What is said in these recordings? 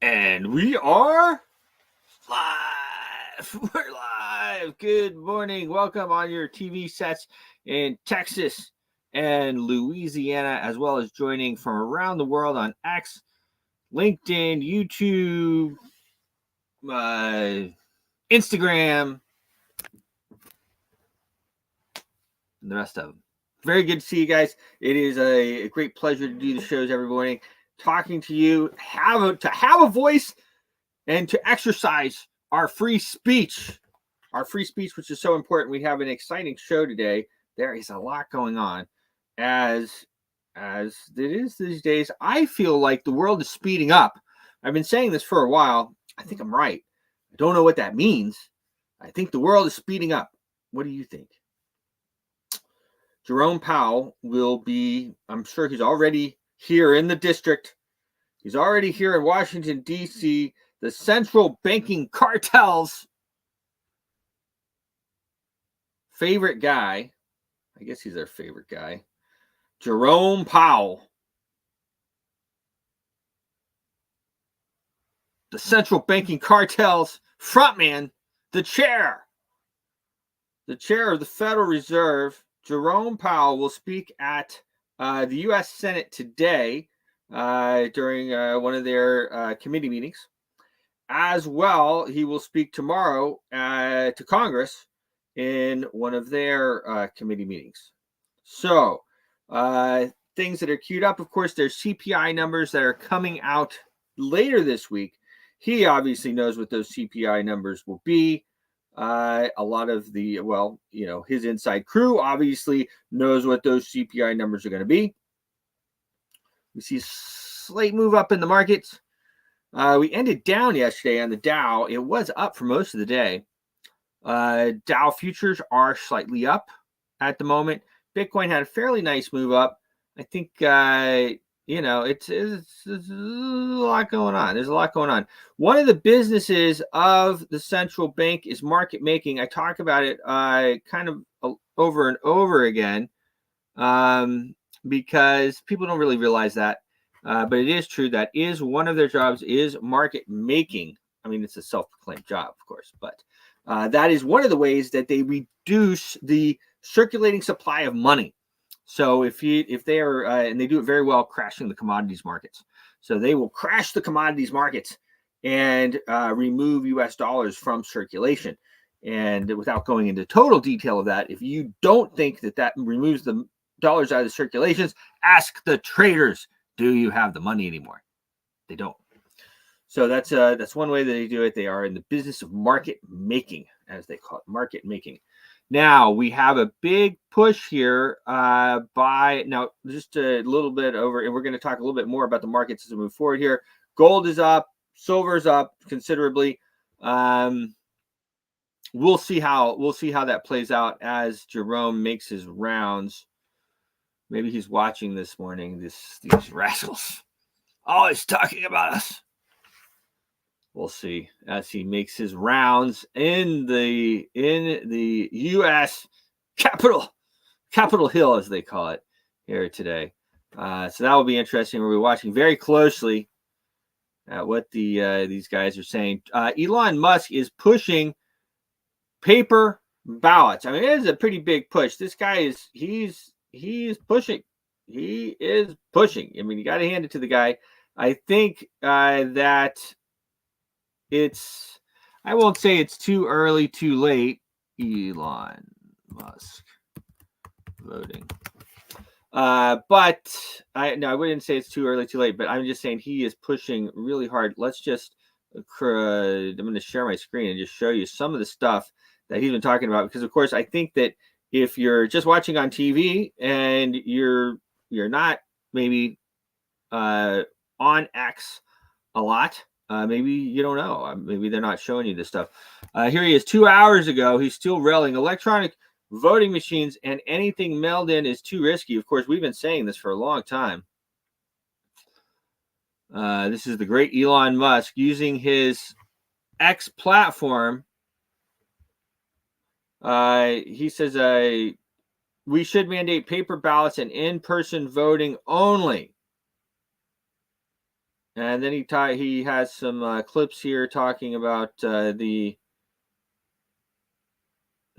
And we are live. We're live. Good morning. Welcome on your TV sets in Texas and Louisiana, as well as joining from around the world on X, LinkedIn, YouTube, Instagram, and the rest of them. Very good to see you guys. It is a great pleasure to do the shows every morning, talking to you, to have a voice, and to exercise our free speech. Our free speech, which is so important. We have an exciting show today. There is a lot going on, as it is these days. I feel like the world is speeding up. I've been saying this for a while. I think I'm right. I don't know what that means. I think the world is speeding up. What do you think? Jerome Powell will be, I'm sure he's already here in the district. He's already here in Washington, D.C., the central banking cartel's favorite guy. I guess he's their favorite guy. Jerome Powell. The central banking cartel's frontman, the chair of the Federal Reserve, Jerome Powell, will speak at the U.S. Senate today during one of their committee meetings. As well, he will speak tomorrow to Congress in one of their committee meetings. So, things that are queued up, of course, there's CPI numbers that are coming out later this week. He obviously knows what those CPI numbers will be. A lot of the, his inside crew obviously knows what those CPI numbers are going to be. We see a slight move up in the markets. We ended down yesterday on the Dow. It was up for most of the day. Dow futures are slightly up at the moment. Bitcoin had a fairly nice move up. I think, it's a lot going on. There's a lot going on. One of the businesses of the central bank is market making. I talk about it kind of over and over again because people don't really realize that. But it is true that is one of their jobs is market making. I mean, it's a self-proclaimed job, of course, but that is one of the ways that they reduce the circulating supply of money. So if they are, and they do it very well, crashing the commodities markets. So they will crash the commodities markets and remove U.S. dollars from circulation. And without going into total detail of that, if you don't think that removes the dollars out of the circulations, ask the traders. Do you have the money anymore? They don't. So that's one way that they do it. They are in the business of market making, as they call it, market making. Now we have a big push here now just a little bit over, and we're going to talk a little bit more about the markets as we move forward here. Gold is up, silver's up considerably. We'll see how that plays out as Jerome makes his rounds. Maybe he's watching this morning. These rascals always talking about us. We'll see as he makes his rounds in the U.S. Capitol Hill, as they call it here today. So that will be interesting. We'll be watching very closely at what these guys are saying. Elon Musk is pushing paper ballots. I mean, it is a pretty big push. This guy he's pushing. He is pushing. I mean, you got to hand it to the guy. I think that I won't say it's too early, too late. Elon Musk voting. But I wouldn't say it's too early, too late, but I'm just saying he is pushing really hard. Let's just, I'm going to share my screen and just show you some of the stuff that he's been talking about. Because, of course, I think that if you're just watching on TV and you're not maybe on X a lot, maybe you don't know. Maybe they're not showing you this stuff. Here he is 2 hours ago. He's still railing electronic voting machines and anything mailed in is too risky. Of course, we've been saying this for a long time. This is the great Elon Musk using his X platform. He says we should mandate paper ballots and in-person voting only. And then he has some clips here talking about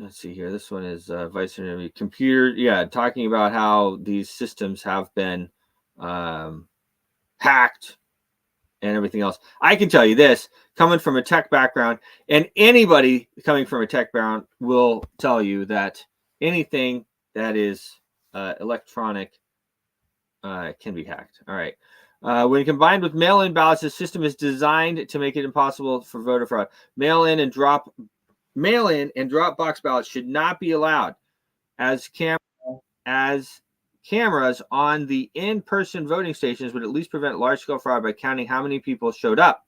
let's see here. This one is vice interview computer. Yeah, talking about how these systems have been hacked and everything else. I can tell you this, coming from a tech background, and anybody coming from a tech background will tell you that anything that is electronic can be hacked. All right. When combined with mail-in ballots, the system is designed to make it impossible for voter fraud. Mail-in and drop box ballots should not be allowed, as cameras on the in-person voting stations would at least prevent large-scale fraud by counting how many people showed up.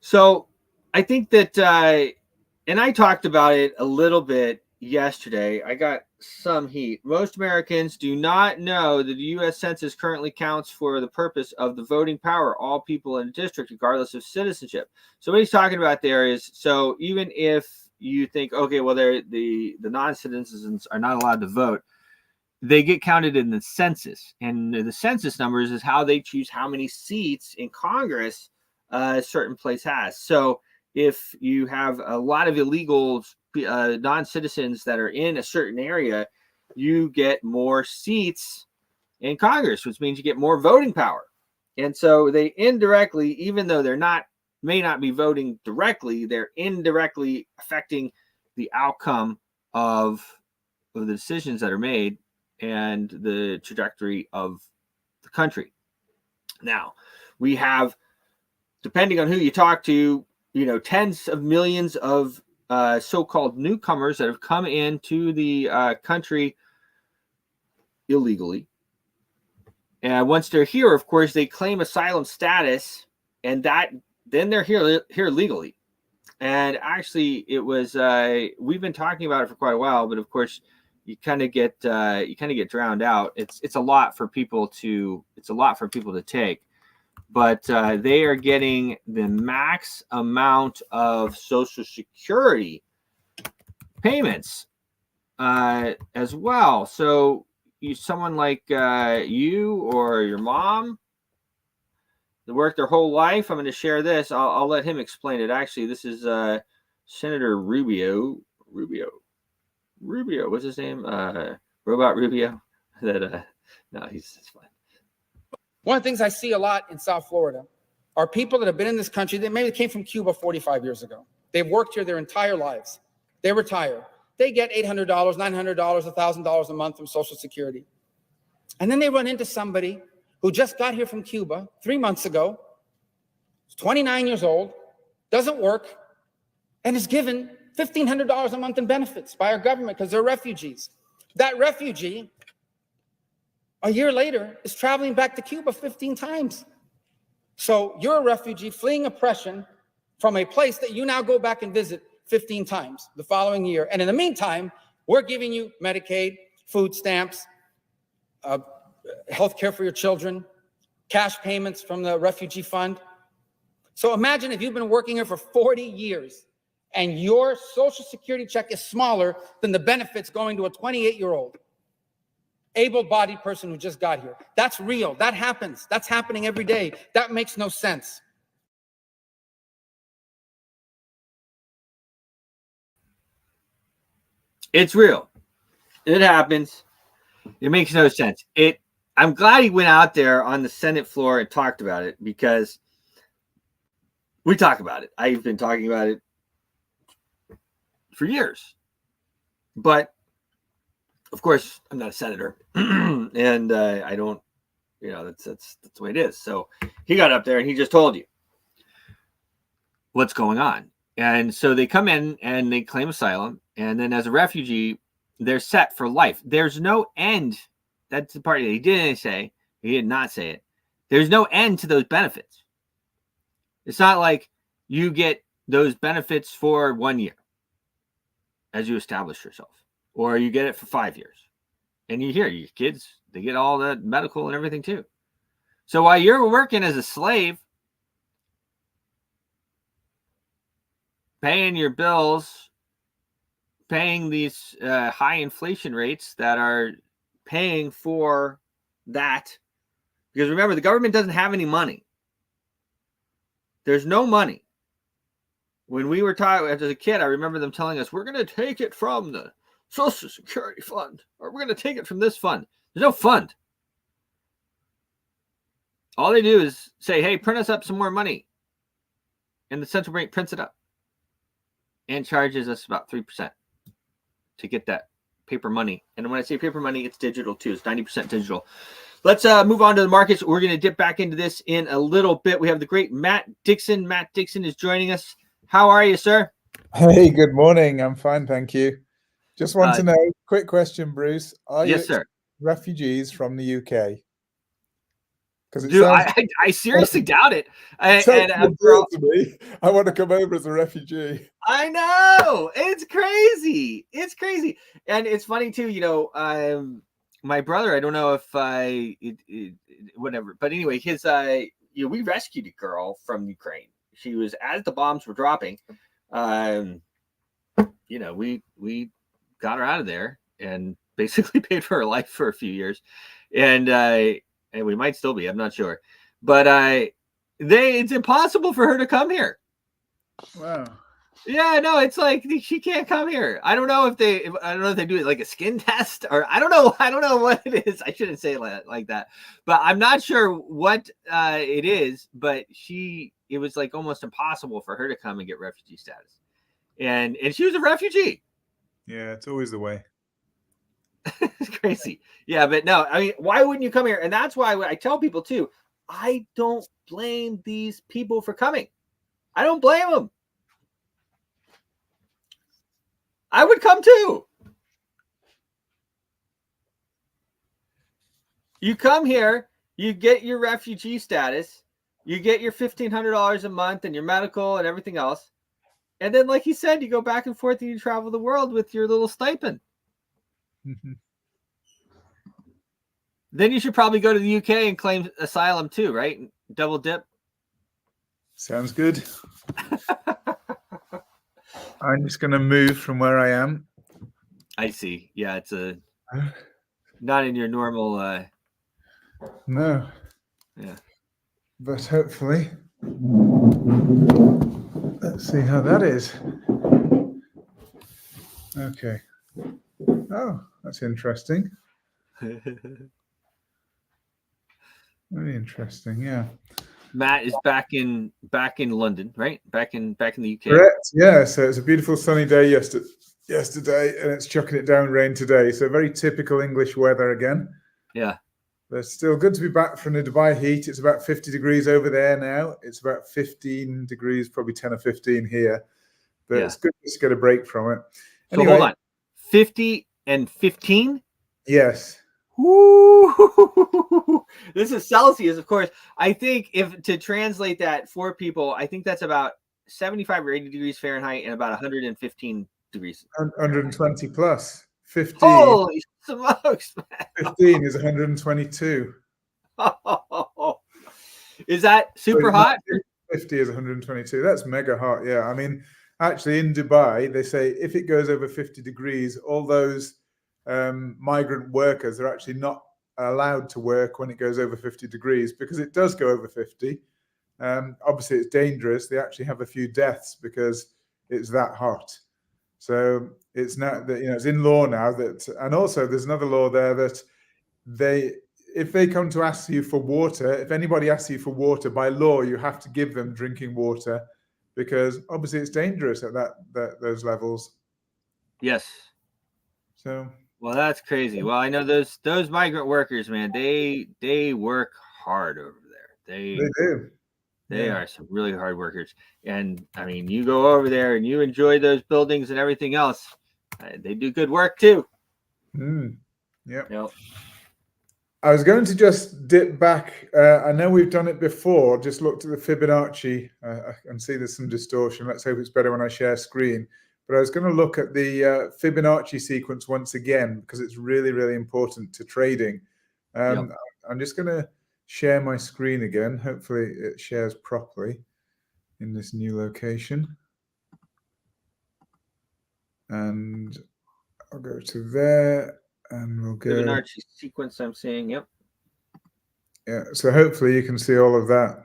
So I think that, and I talked about it a little bit yesterday. I got some heat. Most Americans do not know that the U.S. Census currently counts for the purpose of the voting power, all people in a district, regardless of citizenship. So what he's talking about there is, so even if you think, okay, well, the non-citizens are not allowed to vote, they get counted in the census, and the census numbers is how they choose how many seats in Congress a certain place has. So if you have a lot of illegal non-citizens that are in a certain area, you get more seats in Congress, which means you get more voting power. And so they indirectly, even though may not be voting directly, they're indirectly affecting the outcome of the decisions that are made and the trajectory of the country. Now, we have, depending on who you talk to, tens of millions of so-called newcomers that have come into the country illegally. And once they're here, of course, they claim asylum status, and then they're here legally. And actually, it was we've been talking about it for quite a while, but of course, you kind of get drowned out. It's a lot for people to take, but they are getting the max amount of Social Security payments as well. So someone like you or your mom that worked their whole life. I'm going to share this. I'll let him explain it. Actually, this is Senator Rubio. What's his name? Robot Rubio. That no, it's fine. One of the things I see a lot in South Florida are people that have been in this country that maybe came from Cuba 45 years ago. They've worked here their entire lives. They retire. They get $800, $900, $1,000 a month from Social Security. And then they run into somebody who just got here from Cuba 3 months ago, 29 years old, doesn't work, and is given $1,500 a month in benefits by our government because they're refugees. That refugee, a year later, is traveling back to Cuba 15 times. So you're a refugee fleeing oppression from a place that you now go back and visit 15 times the following year. And in the meantime, we're giving you Medicaid, food stamps, health care for your children, cash payments from the refugee fund. So imagine if you've been working here for 40 years and your Social Security check is smaller than the benefits going to a 28-year-old able-bodied person who just got here. That's real. That happens. That's happening every day. That makes no sense. It's real. It happens. It makes no sense. I'm glad he went out there on the Senate floor and talked about it, because we talk about it. I've been talking about it for years. But of course, I'm not a senator, and I don't, that's the way it is. So he got up there and he just told you what's going on. And so they come in and they claim asylum, and then as a refugee, they're set for life. There's no end. That's the part that he didn't say. He did not say it. There's no end to those benefits. It's not like you get those benefits for 1 year as you establish yourself, or you get it for 5 years. And you hear your kids, they get all the medical and everything too. So while you're working as a slave, paying your bills, paying these high inflation rates that are paying for that, because remember, the government doesn't have any money. There's no money. When we were taught as a kid, I remember them telling us, we're going to take it from the Social Security Fund, or we're going to take it from this fund. There's no fund. All they do is say, hey, print us up some more money. And the central bank prints it up and charges us about 3% to get that paper money. And when I say paper money, it's digital too. It's 90% digital. Let's move on to the markets. We're going to dip back into this in a little bit. We have the great Matt Dixon. Matt Dixon is joining us. How are you, sir? Hey, good morning. I'm fine, thank you. Just want to know, quick question, Bruce. Are yes, sir. Refugees from the UK? Because Dude, I seriously doubt it. I want to come over as a refugee. I know. It's crazy. It's crazy. And it's funny too, you know, my brother, I don't know if whatever, but anyway, his you know, we rescued a girl from Ukraine. She was, as the bombs were dropping, you know, we got her out of there and basically paid for her life for a few years. And we might still be, I'm not sure. But it's impossible for her to come here. Wow. Yeah, no, it's like she can't come here. I don't know if they do it like a skin test, or I don't know what it is. I shouldn't say it like that. But I'm not sure what it is, but it was like almost impossible for her to come and get refugee status. And she was a refugee. Yeah, it's always the way. It's crazy. Yeah, but no, I mean, why wouldn't you come here? And that's why I tell people too, I don't blame these people for coming. I don't blame them. I would come too. You come here, you get your refugee status, you get your $1,500 a month and your medical and everything else. And then, like he said, you go back and forth and you travel the world with your little stipend. Mm-hmm. Then you should probably go to the UK and claim asylum too, right? Double dip. Sounds good. I'm just going to move from where I am. I see. Yeah, it's not in your normal. No. Yeah. But hopefully, let's see how that is. Okay. Oh, that's interesting. Very interesting. Yeah. Matt is back in London, right? Back in the UK. Correct. Yeah. So it's a beautiful sunny day yesterday, and it's chucking it down rain today. So very typical English weather again. Yeah. But it's still good to be back from the Dubai heat. It's about 50 degrees over there now. It's about 15 degrees, probably 10 or 15 here. But It's good to just get a break from it. Anyway, so hold on. 50 and 15? Yes. Woo! This is Celsius, of course. I think if to translate that for people, I think that's about 75 or 80 degrees Fahrenheit and about 115 degrees. 120 plus. 15. Holy smokes, man. 15 is 122. Is that super hot? 50 is 122. That's mega hot. Yeah. I mean, actually in Dubai, they say if it goes over 50 degrees, all those migrant workers are actually not allowed to work when it goes over 50 degrees because it does go over 50. Obviously, it's dangerous. They actually have a few deaths because it's that hot. So it's not that, you know, it's in law now that, and also there's another law there that if they come to ask you for water, if anybody asks you for water, by law, you have to give them drinking water because obviously it's dangerous at those levels. Yes. So. Well, that's crazy. Well, I know those migrant workers, man, they work hard over there. They do. They are some really hard workers. And I mean, you go over there and you enjoy those buildings and everything else. They do good work too. Yeah. Yep. I was going to just dip back. I know we've done it before. Just looked at the Fibonacci and see there's some distortion. Let's hope it's better when I share screen. But I was going to look at the Fibonacci sequence once again because it's really, really important to trading. I'm just going to share my screen again. Hopefully it shares properly in this new location. And I'll go to there and we'll go. Fibonacci sequence I'm seeing, yep. Yeah, so hopefully you can see all of that.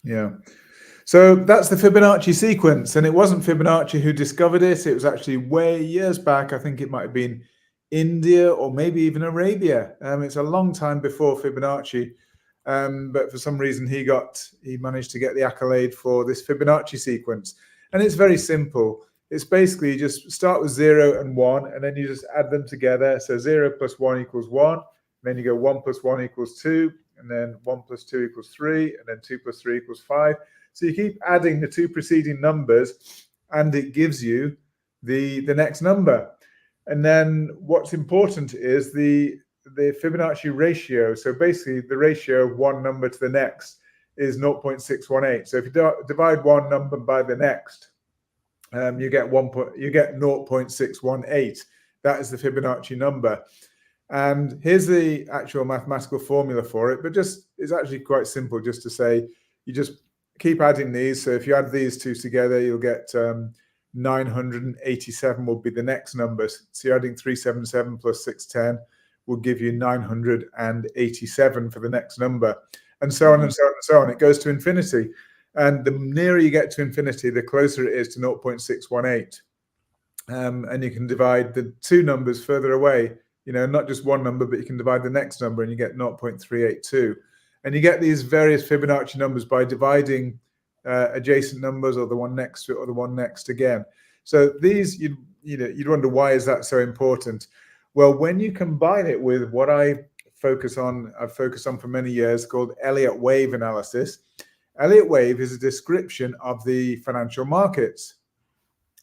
Yeah. So that's the Fibonacci sequence, and it wasn't Fibonacci who discovered it. It was actually way years back. I think it might have been India or maybe even Arabia. It's a long time before Fibonacci, but for some reason he managed to get the accolade for this Fibonacci sequence. And it's very simple. It's basically you just start with 0 and 1, and then you just add them together. So 0 plus 1 equals 1. Then you go 1 plus 1 equals 2, and then 1 plus 2 equals 3, and then 2 plus 3 equals 5. So you keep adding the two preceding numbers, and it gives you the next number. And then what's important is the Fibonacci ratio. So basically, the ratio of one number to the next is 0.618. So if you divide one number by the next, you get 0.618. That is the Fibonacci number. And here's the actual mathematical formula for it, but it's actually quite simple just to say you just keep adding these. So if you add these two together, you'll get 987 will be the next numbers. So you're adding 377 plus 610 will give you 987 for the next number, and so on and so on and so on. It goes to infinity. And the nearer you get to infinity, the closer it is to 0.618. And you can divide the two numbers further away, not just one number, but you can divide the next number and you get 0.382. And you get these various Fibonacci numbers by dividing adjacent numbers, or the one next to it, or the one next again. So these, you'd wonder, why is that so important? Well, when you combine it with what I've focused on for many years, called Elliott wave analysis. Elliott wave is a description of the financial markets.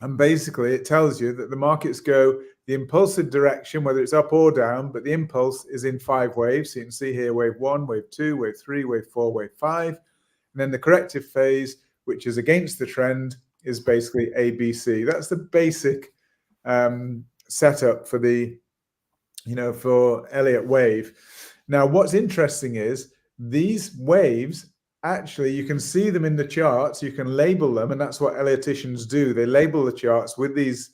And basically, it tells you that the markets go the impulsive direction, whether it's up or down, but the impulse is in 5 waves. So you can see here wave 1, wave 2, wave 3, wave 4, wave 5. And then the corrective phase, which is against the trend, is basically ABC. That's the basic setup for for Elliott wave. Now, what's interesting is these waves, actually, you can see them in the charts. You can label them, and that's what Elliotticians do. They label the charts with these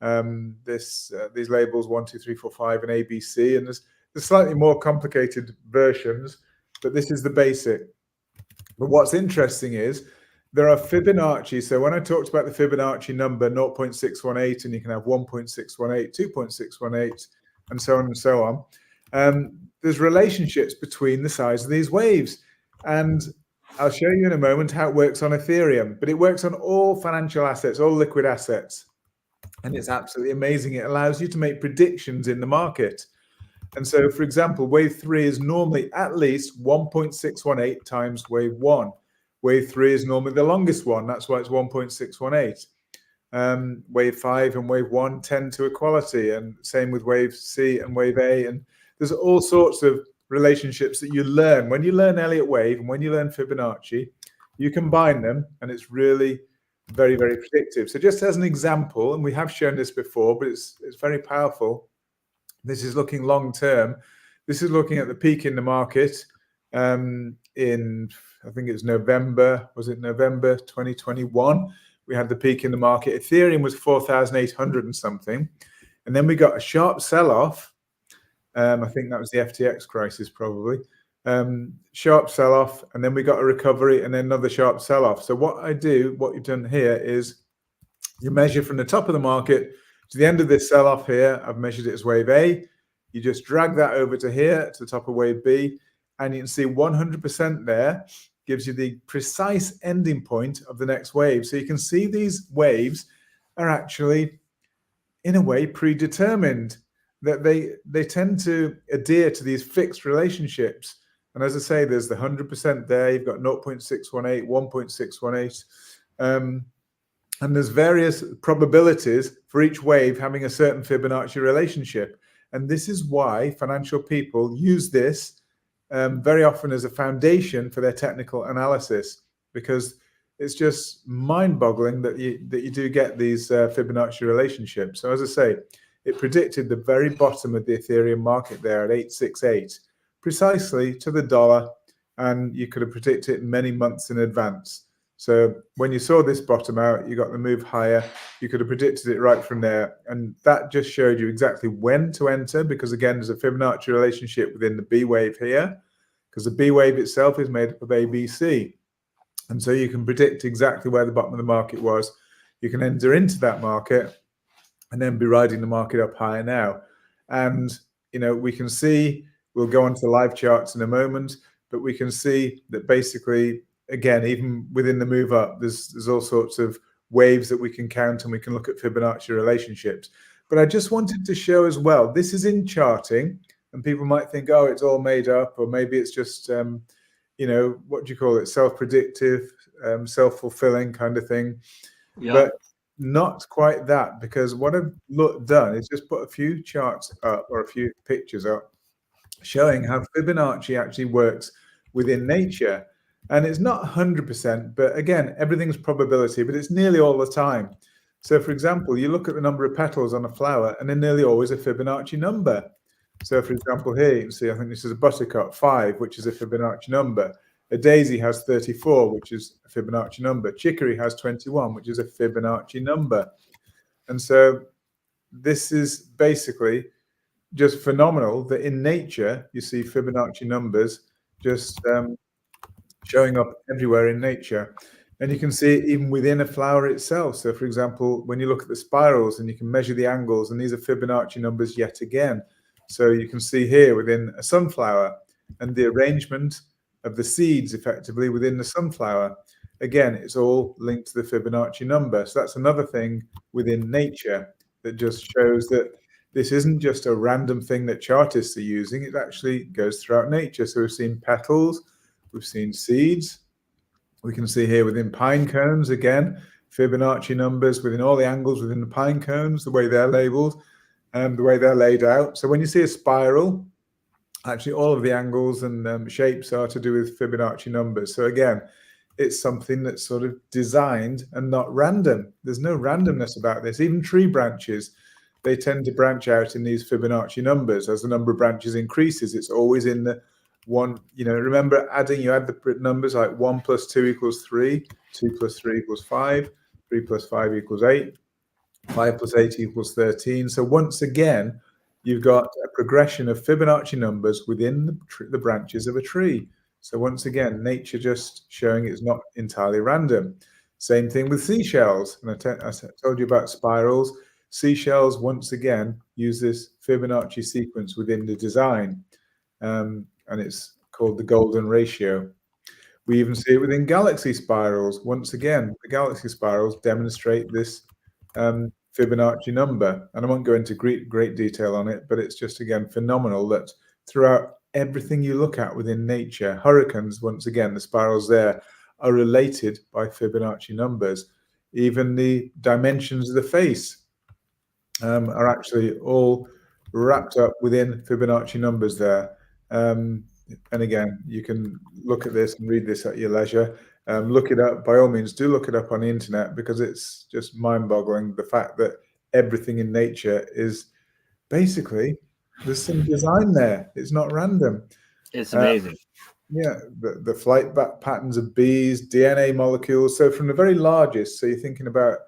labels 1, 2, 3, 4, 5, and ABC. And there's slightly more complicated versions, but this is the basic. But what's interesting is there are Fibonacci. So when I talked about the Fibonacci number 0.618, and you can have 1.618, 2.618, and so on and so on, there's relationships between the size of these waves. And I'll show you in a moment how it works on Ethereum, but it works on all financial assets, all liquid assets. And it's absolutely amazing. It allows you to make predictions in the market. And so, for example, wave 3 is normally at least 1.618 times wave 1. Wave 3 is normally the longest one. That's why it's 1.618. Wave 5 and wave 1 tend to equality, and same with wave C and wave A. And there's all sorts of relationships that you learn. When you learn Elliott wave and when you learn Fibonacci, you combine them, and it's really very, very predictive. So just as an example, and we have shown this before, but it's very powerful. This is looking long term. This is looking at the peak in the market in, I think it was November. Was it November 2021? We had the peak in the market. Ethereum was 4,800 and something. And then we got a sharp sell-off. I think that was the FTX crisis, probably. Sharp sell-off, and then we got a recovery, and then another sharp sell-off. So what you've done here is you measure from the top of the market to the end of this sell-off here. I've measured it as wave A. You just drag that over to here, to the top of wave B, and you can see 100% there gives you the precise ending point of the next wave. So you can see these waves are actually, in a way, predetermined, that they tend to adhere to these fixed relationships. And as I say, there's the 100% there. You've got 0.618, 1.618. And there's various probabilities for each wave having a certain Fibonacci relationship. And this is why financial people use this very often as a foundation for their technical analysis, because it's just mind-boggling that you do get these Fibonacci relationships. So as I say, it predicted the very bottom of the Ethereum market there at 868, precisely to the dollar, and you could have predicted it many months in advance. So when you saw this bottom out, you got the move higher, you could have predicted it right from there. And that just showed you exactly when to enter, because again, there's a Fibonacci relationship within the B wave here. because the B wave itself is made up of ABC. And so you can predict exactly where the bottom of the market was. You can enter into that market and then be riding the market up higher now. And, we can see, we'll go on to the live charts in a moment, but we can see that basically, again, even within the move up, there's all sorts of waves that we can count, and we can look at Fibonacci relationships. But I just wanted to show as well, this is in charting, and people might think, oh, it's all made up, or maybe it's just, what do you call it? Self-predictive, self-fulfilling kind of thing. Yeah. But not quite that, because what I've done is just put a few charts up, or a few pictures up, showing how Fibonacci actually works within nature. And it's not 100%, but again, everything's probability, but it's nearly all the time. So for example, you look at the number of petals on a flower, and they're nearly always a Fibonacci number. So for example, here you can see, I think this is a buttercup, 5, which is a Fibonacci number. A daisy has 34, which is a Fibonacci number. Chicory has 21, which is a Fibonacci number. And so this is basically just phenomenal that in nature, you see Fibonacci numbers just showing up everywhere in nature. And you can see it even within a flower itself. So for example, when you look at the spirals and you can measure the angles, and these are Fibonacci numbers yet again. So you can see here within a sunflower, and the arrangement of the seeds effectively within the sunflower. Again, it's all linked to the Fibonacci number. So that's another thing within nature that just shows that this isn't just a random thing that chartists are using. It actually goes throughout nature. So we've seen petals, we've seen seeds. We can see here within pine cones, again, Fibonacci numbers within all the angles within the pine cones, the way they're labeled and the way they're laid out. So when you see a spiral, actually all of the angles and shapes are to do with Fibonacci numbers. So again, it's something that's sort of designed and not random. There's no randomness about this. Even tree branches, they tend to branch out in these Fibonacci numbers. As the number of branches increases, it's always in the one, remember adding, you add the numbers like 1 + 2 = 3, 2 + 3 = 5, 3 + 5 = 8, 5 + 8 = 13. So once again, you've got a progression of Fibonacci numbers within the branches of a tree. So once again, nature just showing it's not entirely random. Same thing with seashells. And I told you about spirals. Seashells, once again, use this Fibonacci sequence within the design. And it's called the golden ratio. We even see it within galaxy spirals. Once again, the galaxy spirals demonstrate this Fibonacci number. And I won't go into great detail on it, but it's just, again, phenomenal that throughout everything you look at within nature, hurricanes, once again, the spirals there are related by Fibonacci numbers. Even the dimensions of the face are actually all wrapped up within Fibonacci numbers there. And again, you can look at this and read this at your leisure. Look it up. By all means, do look it up on the internet, because it's just mind-boggling, the fact that everything in nature is basically, there's some design there. It's not random. It's amazing. Yeah, the flight back patterns of bees, DNA molecules. So from the very largest, so you're thinking about,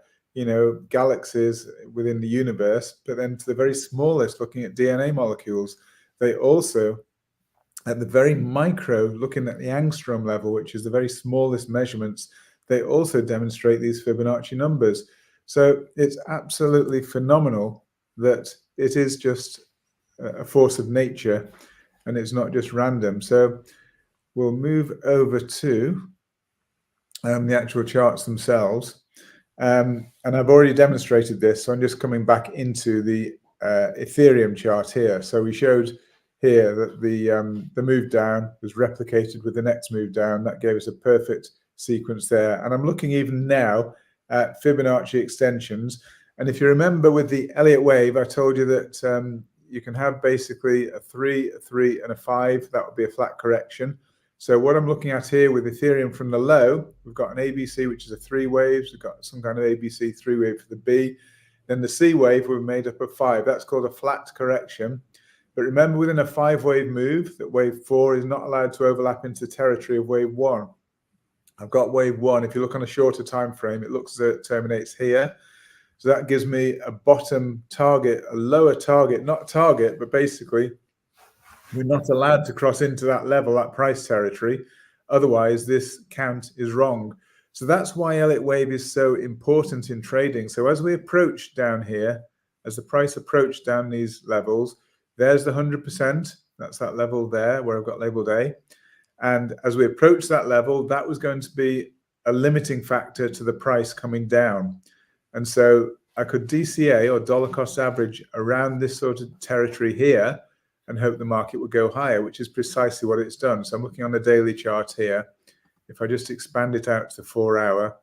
galaxies within the universe, but then to the very smallest, looking at DNA molecules, they also, at the very micro, looking at the angstrom level, which is the very smallest measurements, they also demonstrate these Fibonacci numbers. So it's absolutely phenomenal that it is just a force of nature and it's not just random. So we'll move over to the actual charts themselves. And I've already demonstrated this, so I'm just coming back into the Ethereum chart here. So we showed here that the move down was replicated with the next move down. That gave us a perfect sequence there. And I'm looking even now at Fibonacci extensions. And if you remember with the Elliott wave, I told you that you can have basically a 3, a 3, and a 5. That would be a flat correction. So what I'm looking at here with Ethereum from the low, we've got an ABC, which is a 3 waves. We've got some kind of ABC 3 wave for the B. Then the C wave, we're made up of 5. That's called a flat correction. But remember, within a 5-wave move, that wave 4 is not allowed to overlap into territory of wave 1. I've got wave 1. If you look on a shorter time frame, it looks as though it terminates here. So that gives me a bottom target, a lower target, not target, but basically We're not allowed to cross into that level, that price territory. Otherwise, this count is wrong. So that's why Elliott wave is so important in trading. So as we approach down here, as the price approached down these levels, there's the 100%. That's that level there where I've got labeled A. And as we approach that level, that was going to be a limiting factor to the price coming down. And so I could DCA, or dollar cost average, around this sort of territory here and hope the market would go higher, which is precisely what it's done. So I'm looking on the daily chart here. If I just expand it out to the 4 hour,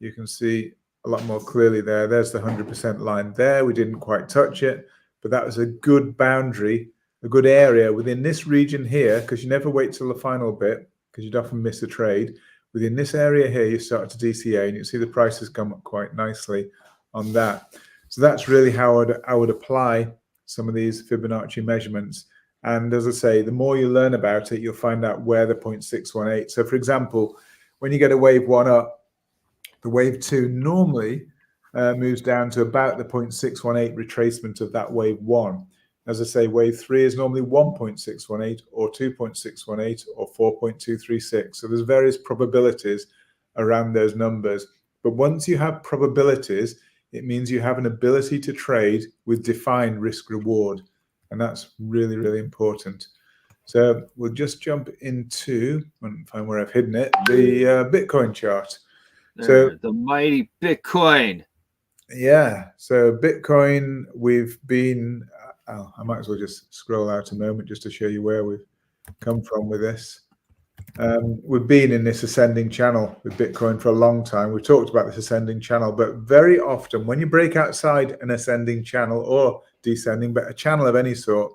you can see a lot more clearly there. There's the 100% line there. We didn't quite touch it, but that was a good boundary, a good area within this region here, because you never wait till the final bit, because you'd often miss a trade. Within this area here, you start to DCA, and you see the prices come up quite nicely on that. So that's really how I would apply some of these Fibonacci measurements. And as I say, the more you learn about it, you'll find out where the 0.618. So for example, when you get a wave 1 up, the wave 2 normally moves down to about the 0.618 retracement of that wave 1. As I say, wave 3 is normally 1.618 or 2.618 or 4.236. So there's various probabilities around those numbers. But once you have probabilities, it means you have an ability to trade with defined risk reward. And that's really, really important. So we'll just jump into, find where I've hidden it, the Bitcoin chart. So the mighty Bitcoin. Yeah. So Bitcoin, we've been, I might as well just scroll out a moment just to show you where we've come from with this. We've been in this ascending channel with Bitcoin for a long time. We've talked about this ascending channel, but very often when you break outside an ascending channel or descending, but a channel of any sort,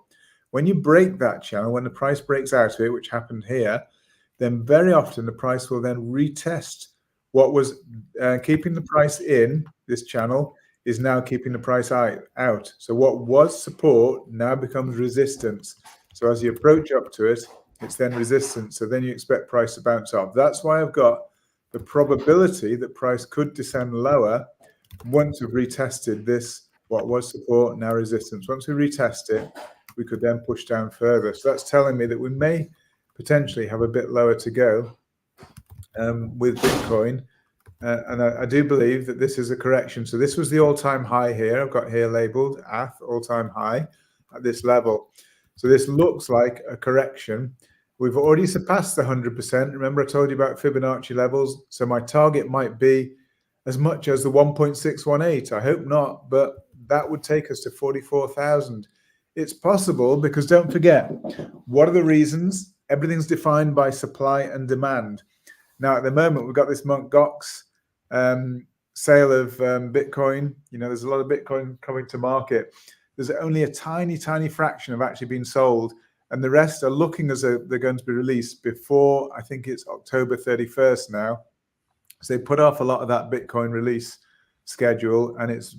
when you break that channel, when the price breaks out of it, which happened here, then very often the price will then retest what was keeping the price in this channel is now keeping the price out. So what was support now becomes resistance. So as you approach up to it, it's then resistance. So then you expect price to bounce off. That's why I've got the probability that price could descend lower once we've retested this, what was support, now resistance. Once we retest it, we could then push down further. So that's telling me that we may potentially have a bit lower to go with Bitcoin. And I do believe that this is a correction. So this was the all-time high here. I've got here labeled ATH, all-time high at this level. So this looks like a correction. We've already surpassed the 100%. Remember I told you about Fibonacci levels? So my target might be as much as the 1.618. I hope not, but that would take us to 44,000. It's possible because don't forget, what are the reasons? Everything's defined by supply and demand. Now, at the moment, we've got this Mt. Gox sale of Bitcoin. You know, there's a lot of Bitcoin coming to market. There's only a tiny, tiny fraction have actually been sold. And the rest are looking as though they're going to be released before, I think it's October 31st now. So they put off a lot of that Bitcoin release schedule, and it's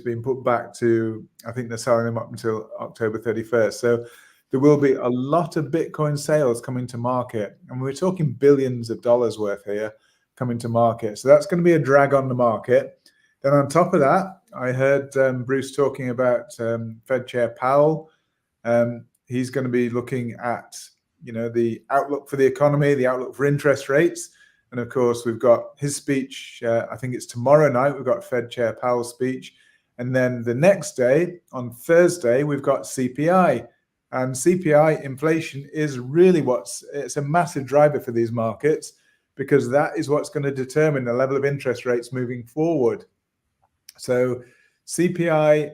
been put back to, I think they're selling them up until October 31st. So there will be a lot of Bitcoin sales coming to market. And we're talking billions of dollars worth here coming to market. So that's going to be a drag on the market. Then on top of that, I heard Bruce talking about Fed Chair Powell. He's going to be looking at, you know, the outlook for the economy, the outlook for interest rates. And of course, we've got his speech. I think it's tomorrow night. We've got Fed Chair Powell's speech. And then the next day, on Thursday, we've got CPI. And CPI inflation is really it's a massive driver for these markets, because that is what's going to determine the level of interest rates moving forward. So CPI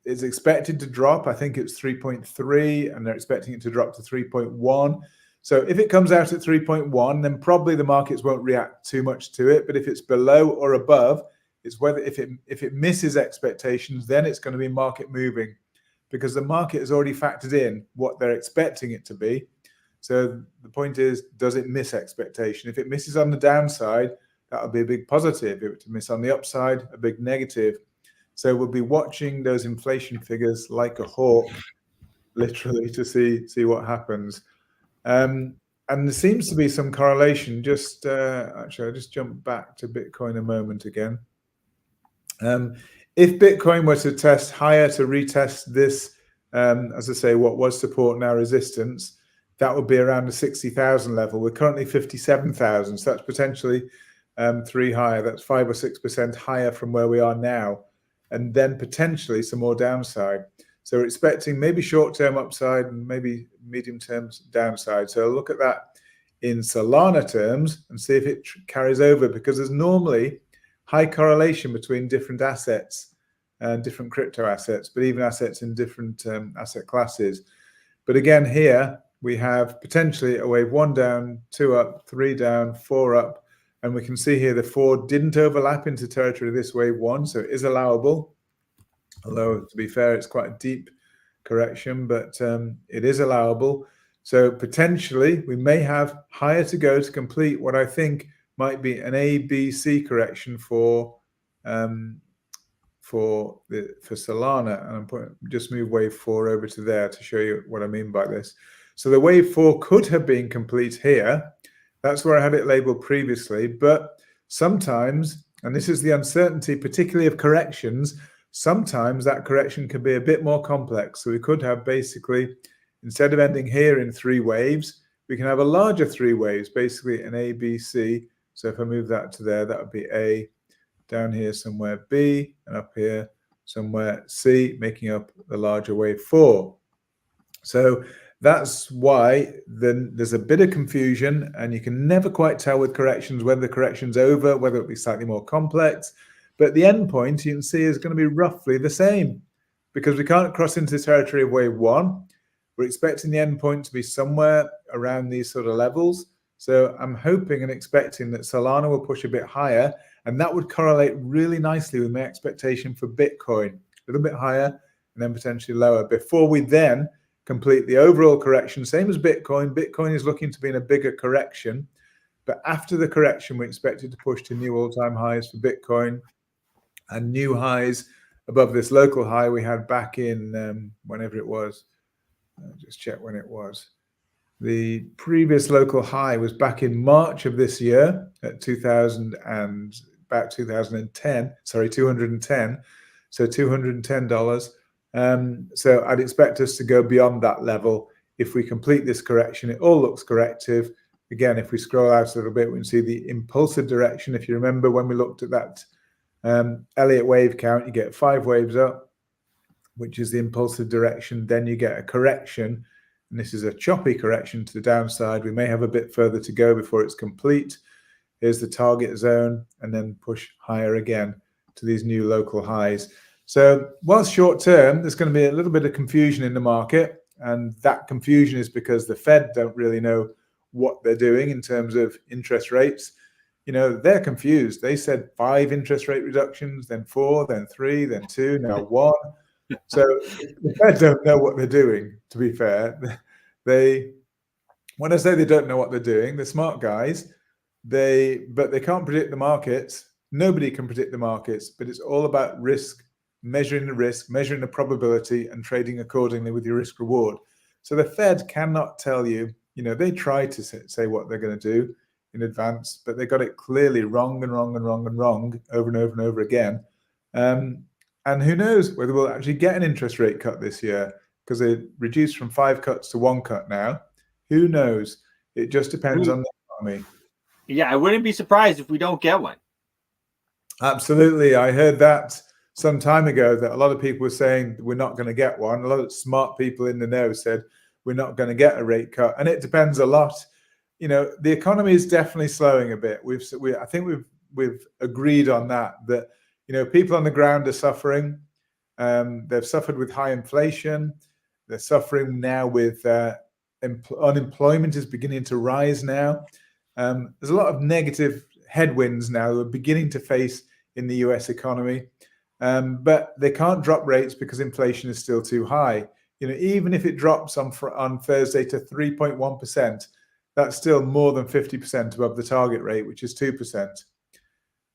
is expected to drop. I think it's 3.3, and they're expecting it to drop to 3.1. So if it comes out at 3.1, then probably the markets won't react too much to it. But if it's below or above, it's whether if it misses expectations, then it's going to be market moving, because the market has already factored in what they're expecting it to be. So the point is, does it miss expectation? If it misses on the downside, that'll be a big positive. If it were to miss on the upside, a big negative. So we'll be watching those inflation figures like a hawk, literally, to see what happens. And there seems to be some correlation. Actually, I'll just jump back to Bitcoin a moment again. If Bitcoin were to test higher, to retest this as I say, what was support now resistance, that would be around the 60,000 level. We're currently 57,000, so that's potentially 3 higher. That's 5 or 6% higher from where we are now, and then potentially some more downside. So we're expecting maybe short-term upside and maybe medium-term downside. So look at that in Solana terms and see if it carries over, because there's normally high correlation between different assets and different crypto assets, but even assets in different asset classes. But again, here we have potentially a wave 1 down, 2 up, 3 down, 4 up, and we can see here the 4 didn't overlap into territory of this wave 1, so it is allowable. Although, to be fair, it's quite a deep correction, but it is allowable. So potentially we may have higher to go to complete what I think might be an A, B, C correction for Solana. And just move wave 4 over to there to show you what I mean by this. So the wave 4 could have been complete here. That's where I had it labeled previously. But sometimes, and this is the uncertainty, particularly of corrections, sometimes that correction can be a bit more complex. So we could have basically, instead of ending here in 3 waves, we can have a larger 3 waves, basically an A, B, C. So if I move that to there, that would be A, down here somewhere B, and up here somewhere C, making up the larger wave 4. So that's why then there's a bit of confusion, and you can never quite tell with corrections whether the correction's over, whether it'll be slightly more complex. But the end point you can see is going to be roughly the same, because we can't cross into the territory of wave 1. We're expecting the end point to be somewhere around these sort of levels. So I'm hoping and expecting that Solana will push a bit higher, and that would correlate really nicely with my expectation for Bitcoin, a little bit higher and then potentially lower, before we then complete the overall correction. Same as Bitcoin. Bitcoin is looking to be in a bigger correction, but after the correction, we expect it to push to new all-time highs for Bitcoin, and new highs above this local high we had back in whenever it was. Just check when it was. The previous local high was back in March of this year at 2010. Sorry, 210. So $210. So I'd expect us to go beyond that level if we complete this correction. It all looks corrective. Again, if we scroll out a little bit, we can see the impulsive direction. If you remember when we looked at that Elliott wave count, you get 5 waves up, which is the impulsive direction. Then you get a correction, and this is a choppy correction to the downside. We may have a bit further to go before it's complete. Here's the target zone, and then push higher again to these new local highs. So whilst short term, there's going to be a little bit of confusion in the market, and that confusion is because the Fed don't really know what they're doing in terms of interest rates. You know, they're confused. They said 5 interest rate reductions, then 4, then 3, then 2, now 1. So the Fed don't know what they're doing, to be fair. When I say they don't know what they're doing, they're smart guys. But they can't predict the markets. Nobody can predict the markets, but it's all about risk, measuring the probability, and trading accordingly with your risk reward. So the Fed cannot tell you, you know, they try to say what they're going to do in advance, but they got it clearly wrong and wrong and wrong and wrong over and over and over again. And who knows whether we'll actually get an interest rate cut this year, because they reduced from 5 cuts to 1 cut now. Who knows? It just depends on the economy. Yeah, I wouldn't be surprised if we don't get one. Absolutely. I heard that some time ago, that a lot of people were saying we're not going to get one. A lot of smart people in the know said we're not going to get a rate cut. And it depends a lot. You know, the economy is definitely slowing a bit. I think we've agreed on that, you know, people on the ground are suffering. They've suffered with high inflation. They're suffering now with unemployment is beginning to rise now. There's a lot of negative headwinds now we're beginning to face in the US economy. But they can't drop rates because inflation is still too high. You know, even if it drops on Thursday to 3.1%, that's still more than 50% above the target rate, which is 2%.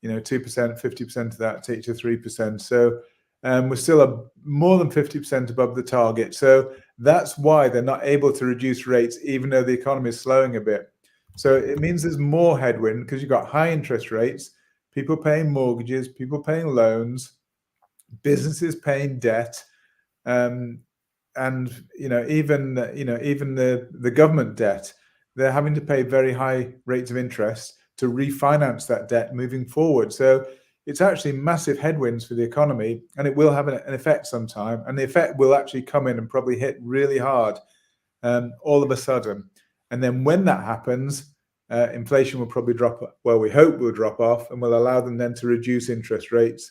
You know, 2%, 50% of that takes you to 3%. So we're still more than 50% above the target. So that's why they're not able to reduce rates, even though the economy is slowing a bit. So it means there's more headwind because you've got high interest rates, people paying mortgages, people paying loans, businesses paying debt. and even the government debt, they're having to pay very high rates of interest to refinance that debt moving forward. So it's actually massive headwinds for the economy, and it will have an effect sometime. And the effect will actually come in and probably hit really hard all of a sudden. And then when that happens, inflation will probably drop. Well, we hope will drop off, and will allow them then to reduce interest rates.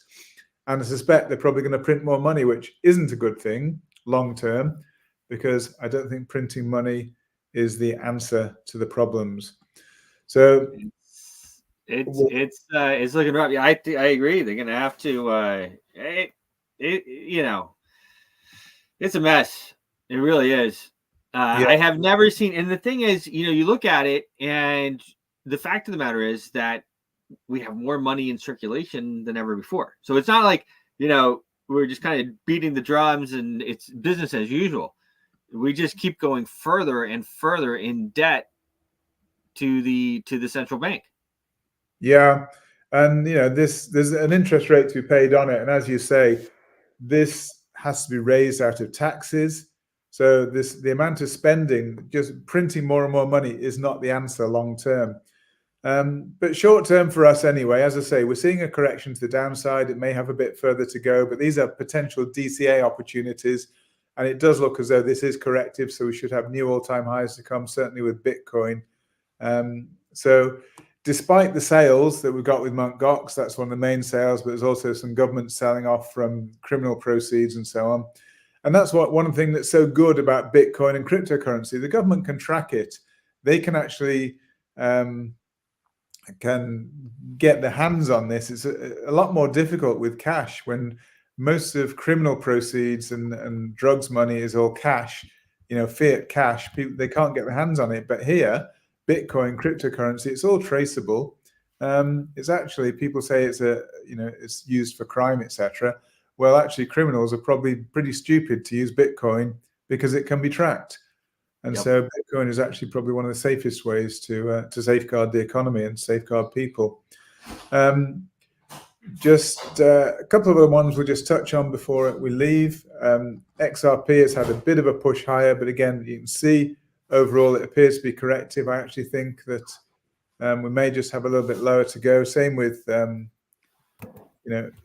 And I suspect they're probably going to print more money, which isn't a good thing long term, because I don't think printing money is the answer to the problems. So it's looking rough. Yeah, I agree. They're gonna have to. It's a mess. It really is. Yeah. I have never seen. And the thing is, you look at it, and the fact of the matter is that we have more money in circulation than ever before. So it's not like we're just kind of beating the drums and it's business as usual. We just keep going further and further in debt to the central bank. Yeah, and there's an interest rate to be paid on it, and as you say, this has to be raised out of taxes. So the amount of spending, just printing more and more money, is not the answer long term. But short term for us anyway, as I say, we're seeing a correction to the downside. It may have a bit further to go, but these are potential DCA opportunities. And it does look as though this is corrective. So we should have new all-time highs to come, certainly with Bitcoin. So despite the sales that we've got with Mt. Gox, that's one of the main sales, but there's also some government selling off from criminal proceeds and so on. And that's one thing that's so good about Bitcoin and cryptocurrency. The government can track it. They can actually can get their hands on this. It's a lot more difficult with cash, when most of criminal proceeds and drugs money is all cash, fiat cash. People, they can't get their hands on it. But here, Bitcoin, cryptocurrency, it's all traceable. It's actually, people say it's used for crime, etc. Well, actually, criminals are probably pretty stupid to use Bitcoin because it can be tracked. And so Bitcoin is actually probably one of the safest ways to safeguard the economy and safeguard people. Just a couple of other ones we'll just touch on before we leave. XRP has had a bit of a push higher, but again, you can see overall it appears to be corrective. I actually think that we may just have a little bit lower to go. Same with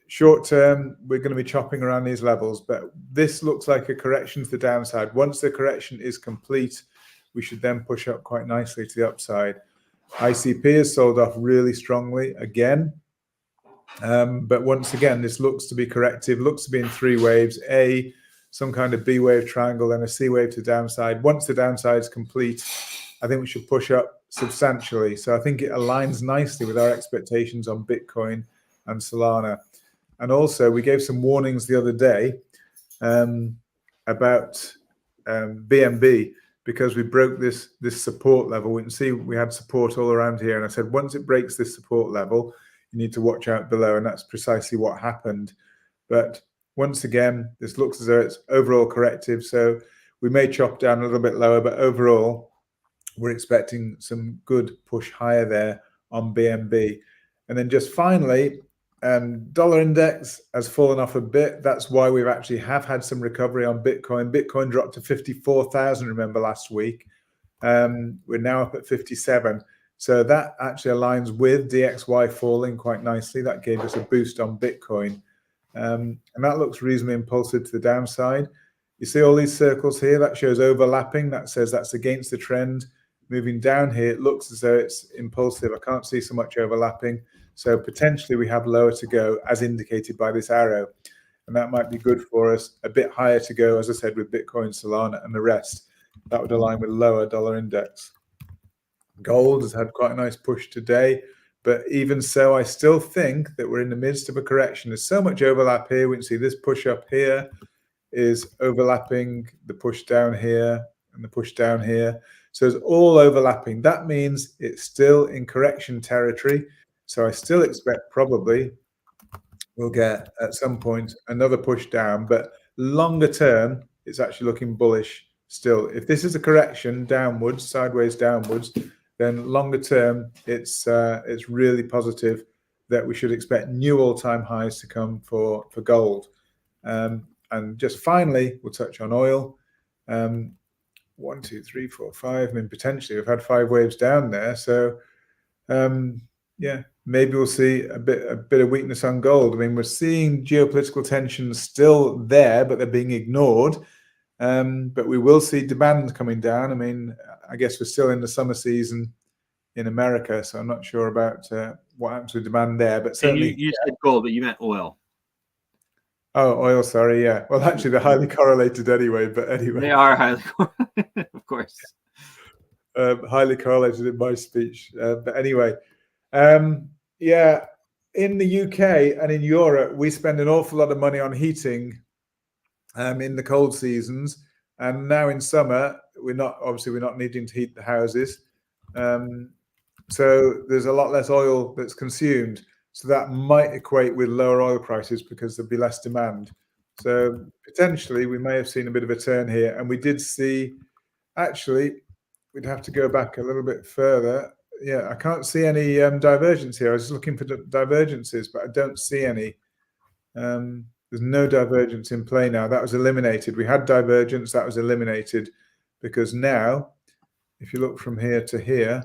short term, we're going to be chopping around these levels, but this looks like a correction to the downside. Once the correction is complete, we should then push up quite nicely to the upside. ICP has sold off really strongly again, but once again, this looks to be corrective, looks to be in three waves: some kind of B wave triangle, then a C wave to downside. Once the downside is complete, I think we should push up substantially. So I think it aligns nicely with our expectations on Bitcoin and Solana. And also, we gave some warnings the other day about BNB, because we broke this support level. We can see we had support all around here, and I said once it breaks this support level, you need to watch out below, and that's precisely what happened. But once again, this looks as though it's overall corrective, so we may chop down a little bit lower, but overall, we're expecting some good push higher there on BNB. And then just finally, dollar index has fallen off a bit. That's why we've actually had some recovery on Bitcoin. Bitcoin dropped to 54,000, remember, last week. We're now up at 57. So that actually aligns with DXY falling quite nicely. That gave us a boost on Bitcoin. And that looks reasonably impulsive to the downside. You see all these circles here? That shows overlapping. That says that's against the trend. Moving down here, it looks as though it's impulsive. I can't see so much overlapping. So potentially we have lower to go, as indicated by this arrow. And that might be good for us. A bit higher to go, as I said, with Bitcoin, Solana, and the rest. That would align with lower dollar index. Gold has had quite a nice push today. But even so, I still think that we're in the midst of a correction. There's so much overlap here. We can see this push up here is overlapping the push down here and the push down here. So it's all overlapping. That means it's still in correction territory. So I still expect probably we'll get at some point another push down, but longer term, it's actually looking bullish still. If this is a correction downwards, sideways downwards, then longer term, it's really positive that we should expect new all-time highs to come for gold. And just finally, we'll touch on oil. 1, 2, 3, 4, 5. I mean, potentially we've had 5 waves down there. So, yeah, maybe we'll see a bit of weakness on gold. I mean, we're seeing geopolitical tensions still there, but they're being ignored. But we will see demand coming down. I mean, I guess we're still in the summer season in America, so I'm not sure about what happens with demand there. But certainly, you said gold, but you meant oil. Oh, oil, sorry, yeah. Well, actually, they're highly correlated anyway, but anyway. They are highly correlated, of course. Highly correlated in my speech. But anyway, yeah, in the UK and in Europe, we spend an awful lot of money on heating in the cold seasons. And now in summer, we're not needing to heat the houses. So there's a lot less oil that's consumed. So that might equate with lower oil prices because there'll be less demand. So potentially we may have seen a bit of a turn here. And we did see, actually, we'd have to go back a little bit further. Yeah, I can't see any divergence here. I was looking for divergences, but I don't see any. There's no divergence in play now. That was eliminated. We had divergence, that was eliminated, because now, if you look from here to here,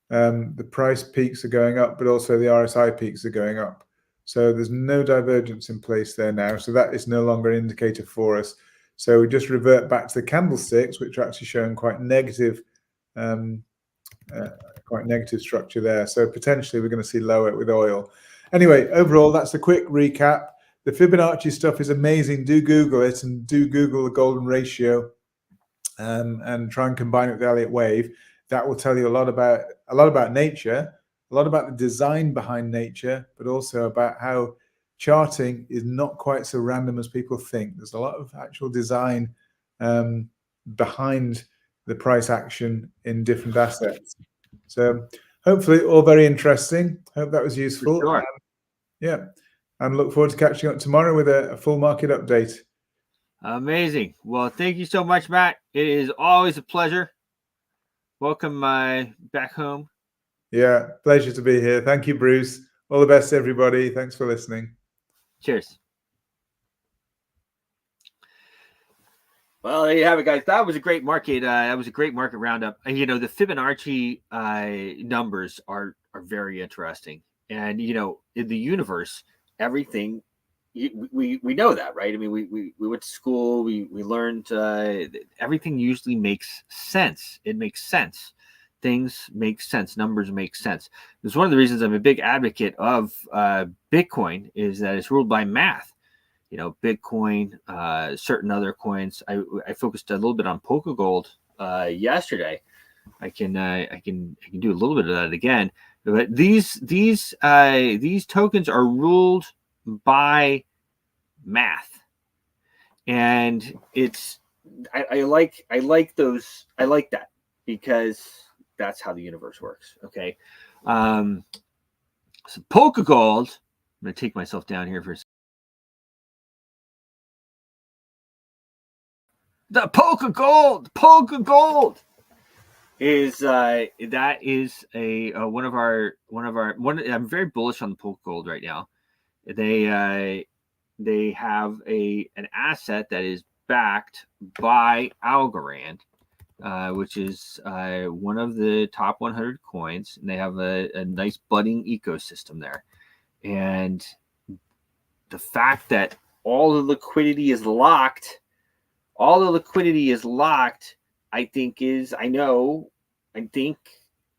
the price peaks are going up, but also the RSI peaks are going up. So there's no divergence in place there now. So that is no longer an indicator for us. So we just revert back to the candlesticks, which are actually showing quite negative structure there. So potentially we're going to see lower with oil. Anyway, overall, that's a quick recap. The Fibonacci stuff is amazing. Do Google it, and do Google the golden ratio, and try and combine it with the Elliott wave. That will tell you a lot about nature, a lot about the design behind nature, but also about how charting is not quite so random as people think. There's a lot of actual design behind the price action in different assets. So hopefully all very interesting. Hope that was useful. Sure. Yeah, and look forward to catching up tomorrow with a full market update. Amazing. Well, thank you so much, Matt. It is always a pleasure. Welcome back home. Yeah, pleasure to be here. Thank you, Bruce. All the best, everybody. Thanks for listening. Cheers. Well, there you have it, guys. That was a great market. That was a great market roundup. You know, the Fibonacci numbers are very interesting. And you know, in the universe, everything we know that, right? I mean, we went to school. We learned everything usually makes sense. It makes sense. Things make sense. Numbers make sense. It's one of the reasons I'm a big advocate of Bitcoin is that it's ruled by math. You know, Bitcoin, certain other coins. I focused a little bit on Polka Gold yesterday. I can do a little bit of that again. But these tokens are ruled by math, and it's I like those. I like that because that's how the universe works. Okay, so Polka Gold. I'm going to take myself down here for a second. The Polka Gold is that is a one of our. I'm very bullish on the Polka Gold right now. They have an asset that is backed by Algorand, which is one of the top 100 coins, and they have a nice budding ecosystem there. And the fact that all the liquidity is locked, I think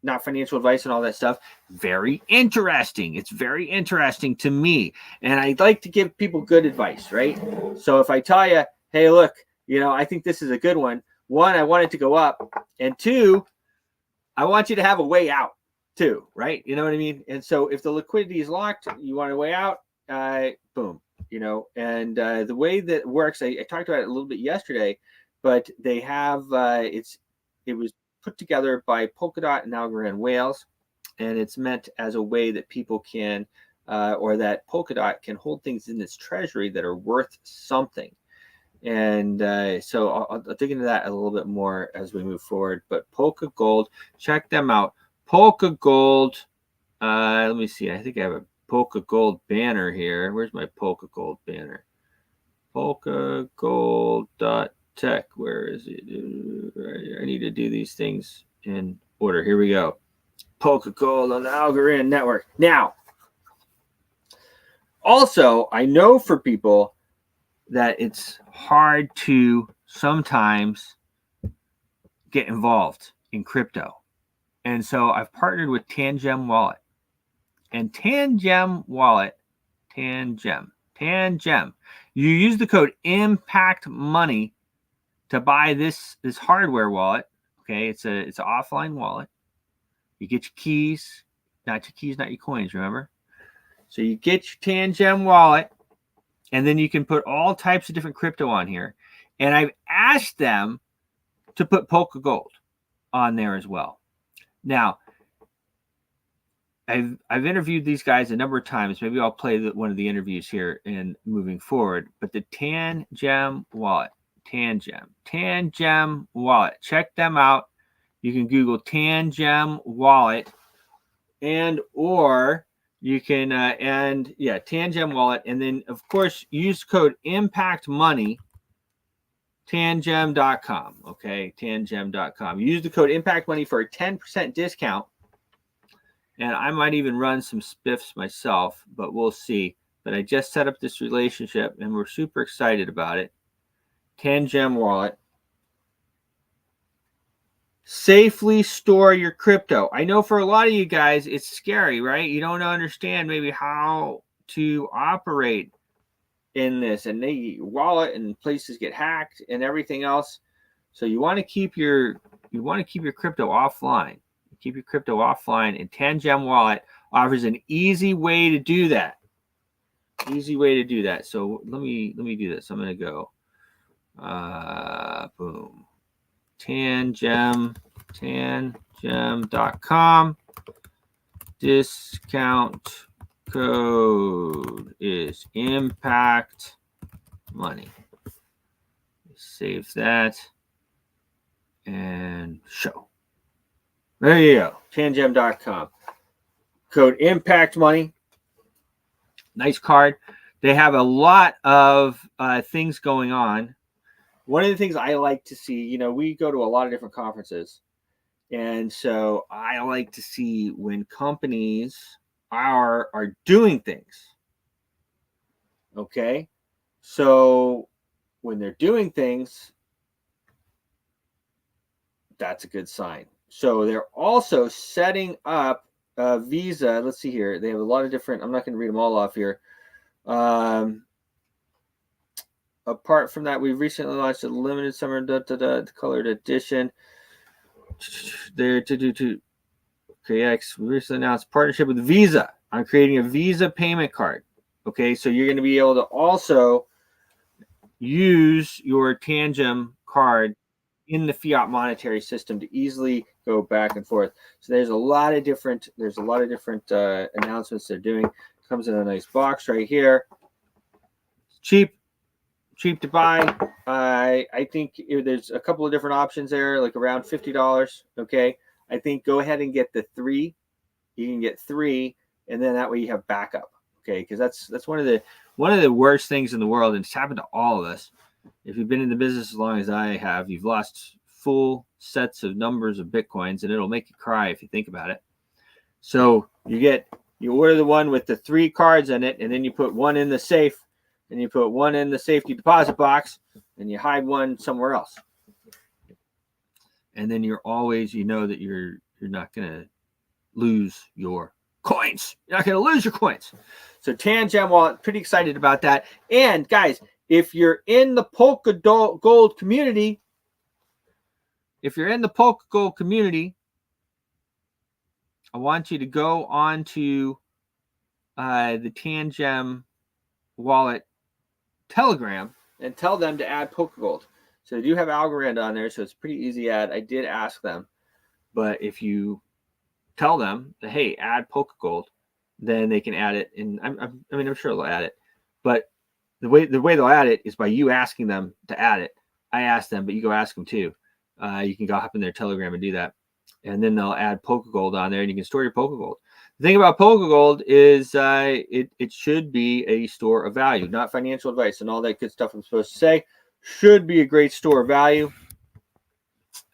not financial advice and all that stuff, very interesting. It's very interesting to me. And I'd like to give people good advice, right? So if I tell you, hey, look, you know, I think this is a good one. One, I want it to go up. And two, I want you to have a way out too, right? You know what I mean? And so if the liquidity is locked, you want a way out, boom, you know. And the way that works, I talked about it a little bit yesterday, but they have, it was put together by Polkadot and Algorand Whales, and it's meant as a way that people can, or that Polkadot can hold things in its treasury that are worth something. And so I'll dig into that a little bit more as we move forward. But Polka Gold, check them out. Polka Gold, let me see. I think I have a Polka Gold banner here. Where's my Polka Gold banner? polkagold.io. Tech, where is it? I need to do these things in order. Here we go. Polka Gold on the Algorand network. Now, also, I know for people that it's hard to sometimes get involved in crypto. And so I've partnered with Tangem Wallet. And Tangem Wallet, Tangem. You use the code Impact Money to buy this hardware wallet. Okay, it's an offline wallet. You get your keys, not your coins, remember? So you get your Tangem wallet, and then you can put all types of different crypto on here. And I've asked them to put Polka Gold on there as well. Now, I've interviewed these guys a number of times. Maybe I'll play one of the interviews here and moving forward. But the Tangem Wallet, Tangem Wallet, check them out. You can Google Tangem Wallet, or you can Tangem Wallet, and then of course use code Impact Money. Tangem.com. Okay, Tangem.com. Use the code Impact Money for a 10% discount. And I might even run some spiffs myself, but we'll see. But I just set up this relationship, and we're super excited about it. Tangem Wallet. Safely store your crypto. I know for a lot of you guys, it's scary, right? You don't understand maybe how to operate in this, and your wallet and places get hacked and everything else. So you want to keep your crypto offline. Keep your crypto offline, and Tangem Wallet offers an easy way to do that. So let me do this. I'm going to go boom. Tangem.com. Discount code is Impact Money. Save that and show. There you go. Tangem.com. Code Impact Money. Nice card. They have a lot of things going on. One of the things I like to see, we go to a lot of different conferences. And so I like to see when companies are doing things. Okay? So when they're doing things, that's a good sign. So they're also setting up Visa. Let's see here. They have a lot of different. I'm not going to read them all off here. Apart from that, we've recently launched a limited summer colored edition. There to KX. We recently announced partnership with Visa on creating a Visa payment card. Okay, so you're going to be able to also use your Tangem card in the fiat monetary system to easily go back and forth. So there's a lot of different announcements they're doing. It comes in a nice box right here. Cheap to buy. I think there's a couple of different options there, like around $50. Okay, I think go ahead and get the 3. You can get 3, and then that way you have backup. Okay, because that's one of the worst things in the world, and it's happened to all of us. If you've been in the business as long as I have, you've lost full sets of numbers of Bitcoins, and it'll make you cry if you think about it. So you order the one with the 3 cards in it, and then you put one in the safe, and you put one in the safety deposit box, and you hide one somewhere else. And then you're always, that you're not going to lose your coins. You're not going to lose your coins. So Tangem Wallet, pretty excited about that. And guys, if you're in the Polka Gold community, I want you to go on to the Tangem Wallet Telegram and tell them to add Polka Gold. So they do have Algorand on there, so it's a pretty easy add. I did ask them, but if you tell them that, hey, add Polka Gold, then they can add it. And I'm sure they'll add it, but the way they'll add it is by you asking them to add it. I asked them, but you go ask them too. You can go hop in their Telegram and do that, and then they'll add Polka Gold on there, and you can store your Polka Gold. The thing about Polka Gold is it should be a store of value, not financial advice and all that good stuff I'm supposed to say. should be a great store of value,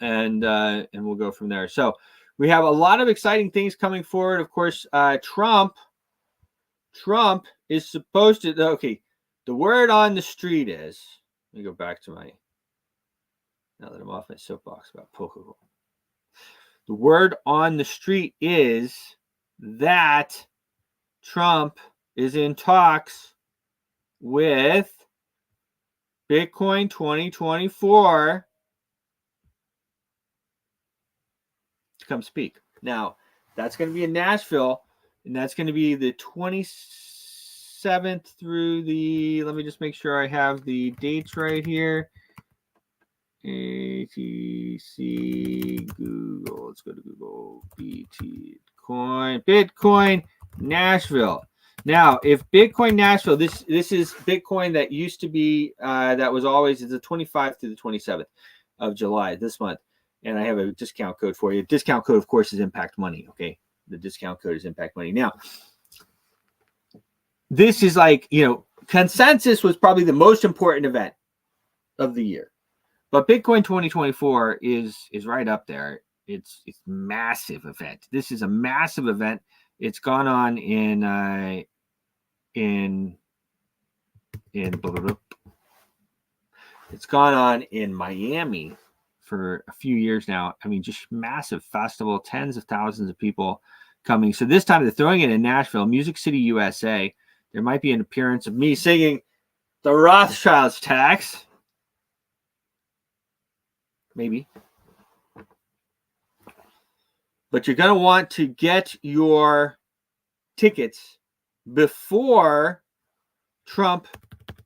and we'll go from there. So we have a lot of exciting things coming forward. Of course, Trump is supposed to. Okay, the word on the street is. Let me go back to my. Now that I'm off my soapbox about Pokemon. The word on the street is that Trump is in talks with Bitcoin 2024 to come speak. Now, that's going to be in Nashville, and that's going to be the 27th through the, let me just make sure I have the dates right here. ATC Google. Let's go to Google. Bitcoin Nashville. Now, if Bitcoin Nashville, this is Bitcoin that used to be that was always the 25th to the 27th of July this month, and I have a discount code for you. Discount code, of course, is Impact Money. Okay, the discount code is Impact Money. Now, this is like, consensus was probably the most important event of the year. But Bitcoin 2024 is right up there. It's massive event. This is a massive event. It's gone on in it's gone on in Miami for a few years now. I mean, just massive festival, tens of thousands of people coming. So this time they're throwing it in Nashville, Music City, USA. There might be an appearance of me singing the Rothschild's tax. Maybe. But you're going to want to get your tickets before Trump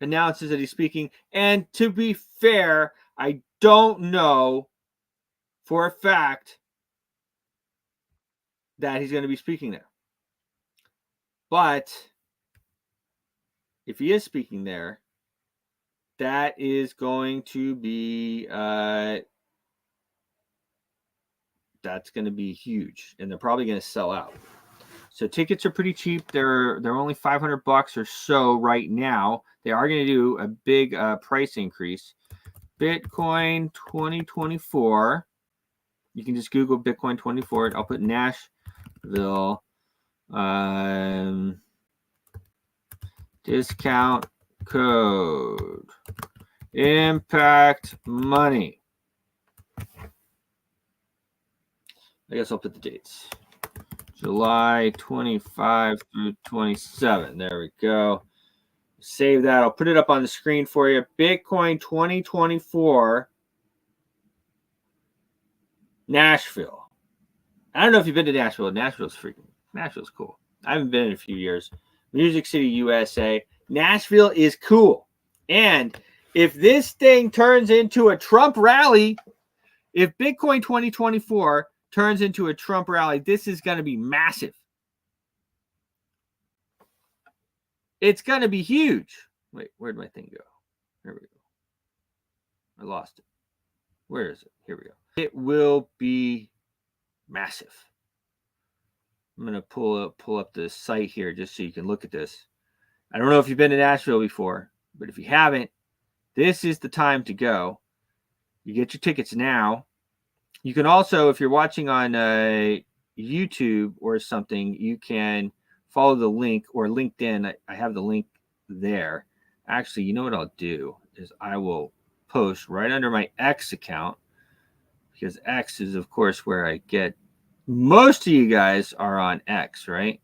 announces that he's speaking. And to be fair, I don't know for a fact that he's going to be speaking there. But if he is speaking there, that is going to be that's going to be huge, and they're probably going to sell out. So tickets are pretty cheap. They're only $500 or so right now. They are going to do a big price increase. Bitcoin 2024. You can just Google Bitcoin 24. I'll put Nashville discount code Impact Money. I guess I'll put the dates. July 25 through 27. There we go. Save that. I'll put it up on the screen for you. Bitcoin 2024 Nashville. I don't know if you've been to Nashville. Nashville's cool. I haven't been in a few years. Music City, USA. Nashville is cool. And if this thing turns into a Trump rally, if Bitcoin 2024 turns into a Trump rally, this is going to be massive. It's going to be huge. Wait, where'd my thing go? Here we go. I lost it. Where is it? Here we go. It will be massive. I'm going to pull up the site here just so you can look at this. I don't know if you've been to Nashville before, but if you haven't, this is the time to go. You get your tickets now. You can also, if you're watching on YouTube or something, you can follow the link, or LinkedIn. I have the link there. Actually, you know what I'll do is I will post right under my X account, because X is, of course, where I get most of you guys are on X, right?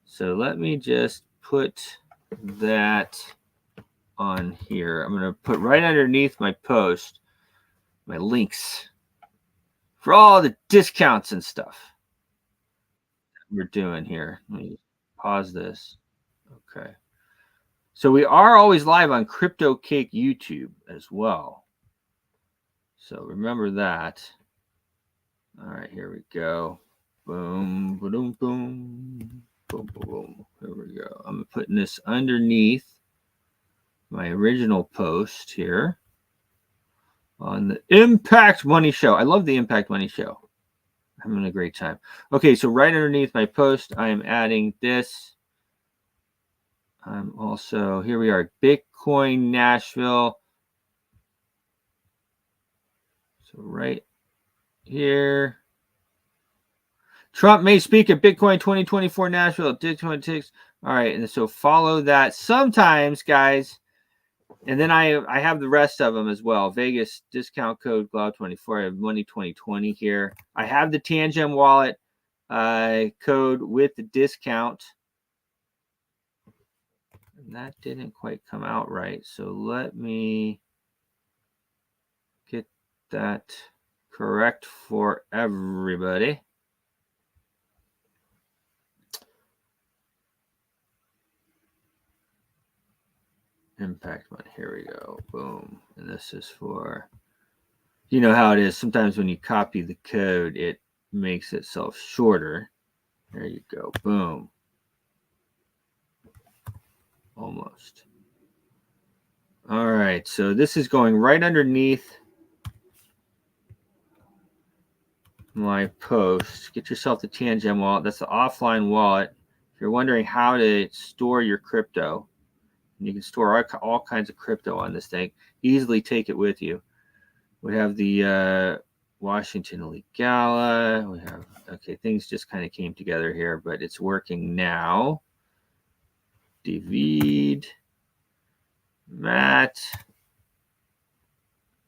So let me just put that on here. I'm going to put right underneath my post my links for all the discounts and stuff we're doing here. Let me pause this. Okay. So we are always live on Crypto Cake YouTube as well. So remember that. All right, here we go. Boom, boom, boom, boom, boom, boom. Here we go. I'm putting this underneath my original post here on the Impact Money Show. I love the Impact Money Show. I'm having a great time. Okay, so right underneath my post, I am adding this. I'm also, here we are, Bitcoin Nashville So right here. Trump may speak at Bitcoin 2024 Nashville. All right, and so follow that. Sometimes, guys, and then I have the rest of them as well. Vegas discount code GLOW24. I have Money 2020 here. I have the Tangem wallet code with the discount. And that didn't quite come out right. So let me get that correct for everybody. Impact money. Here we go. Boom. And this is for, you know how it is. Sometimes when you copy the code, it makes itself shorter. There you go. Boom. Almost. All right. So this is going right underneath my post. Get yourself the Tangem wallet. That's the offline wallet. If you're wondering how to store your crypto, you can store all kinds of crypto on this thing. Easily take it with you. We have the Washington Elite Gala. We have, okay, things just kind of came together here, but it's working now. David, Matt,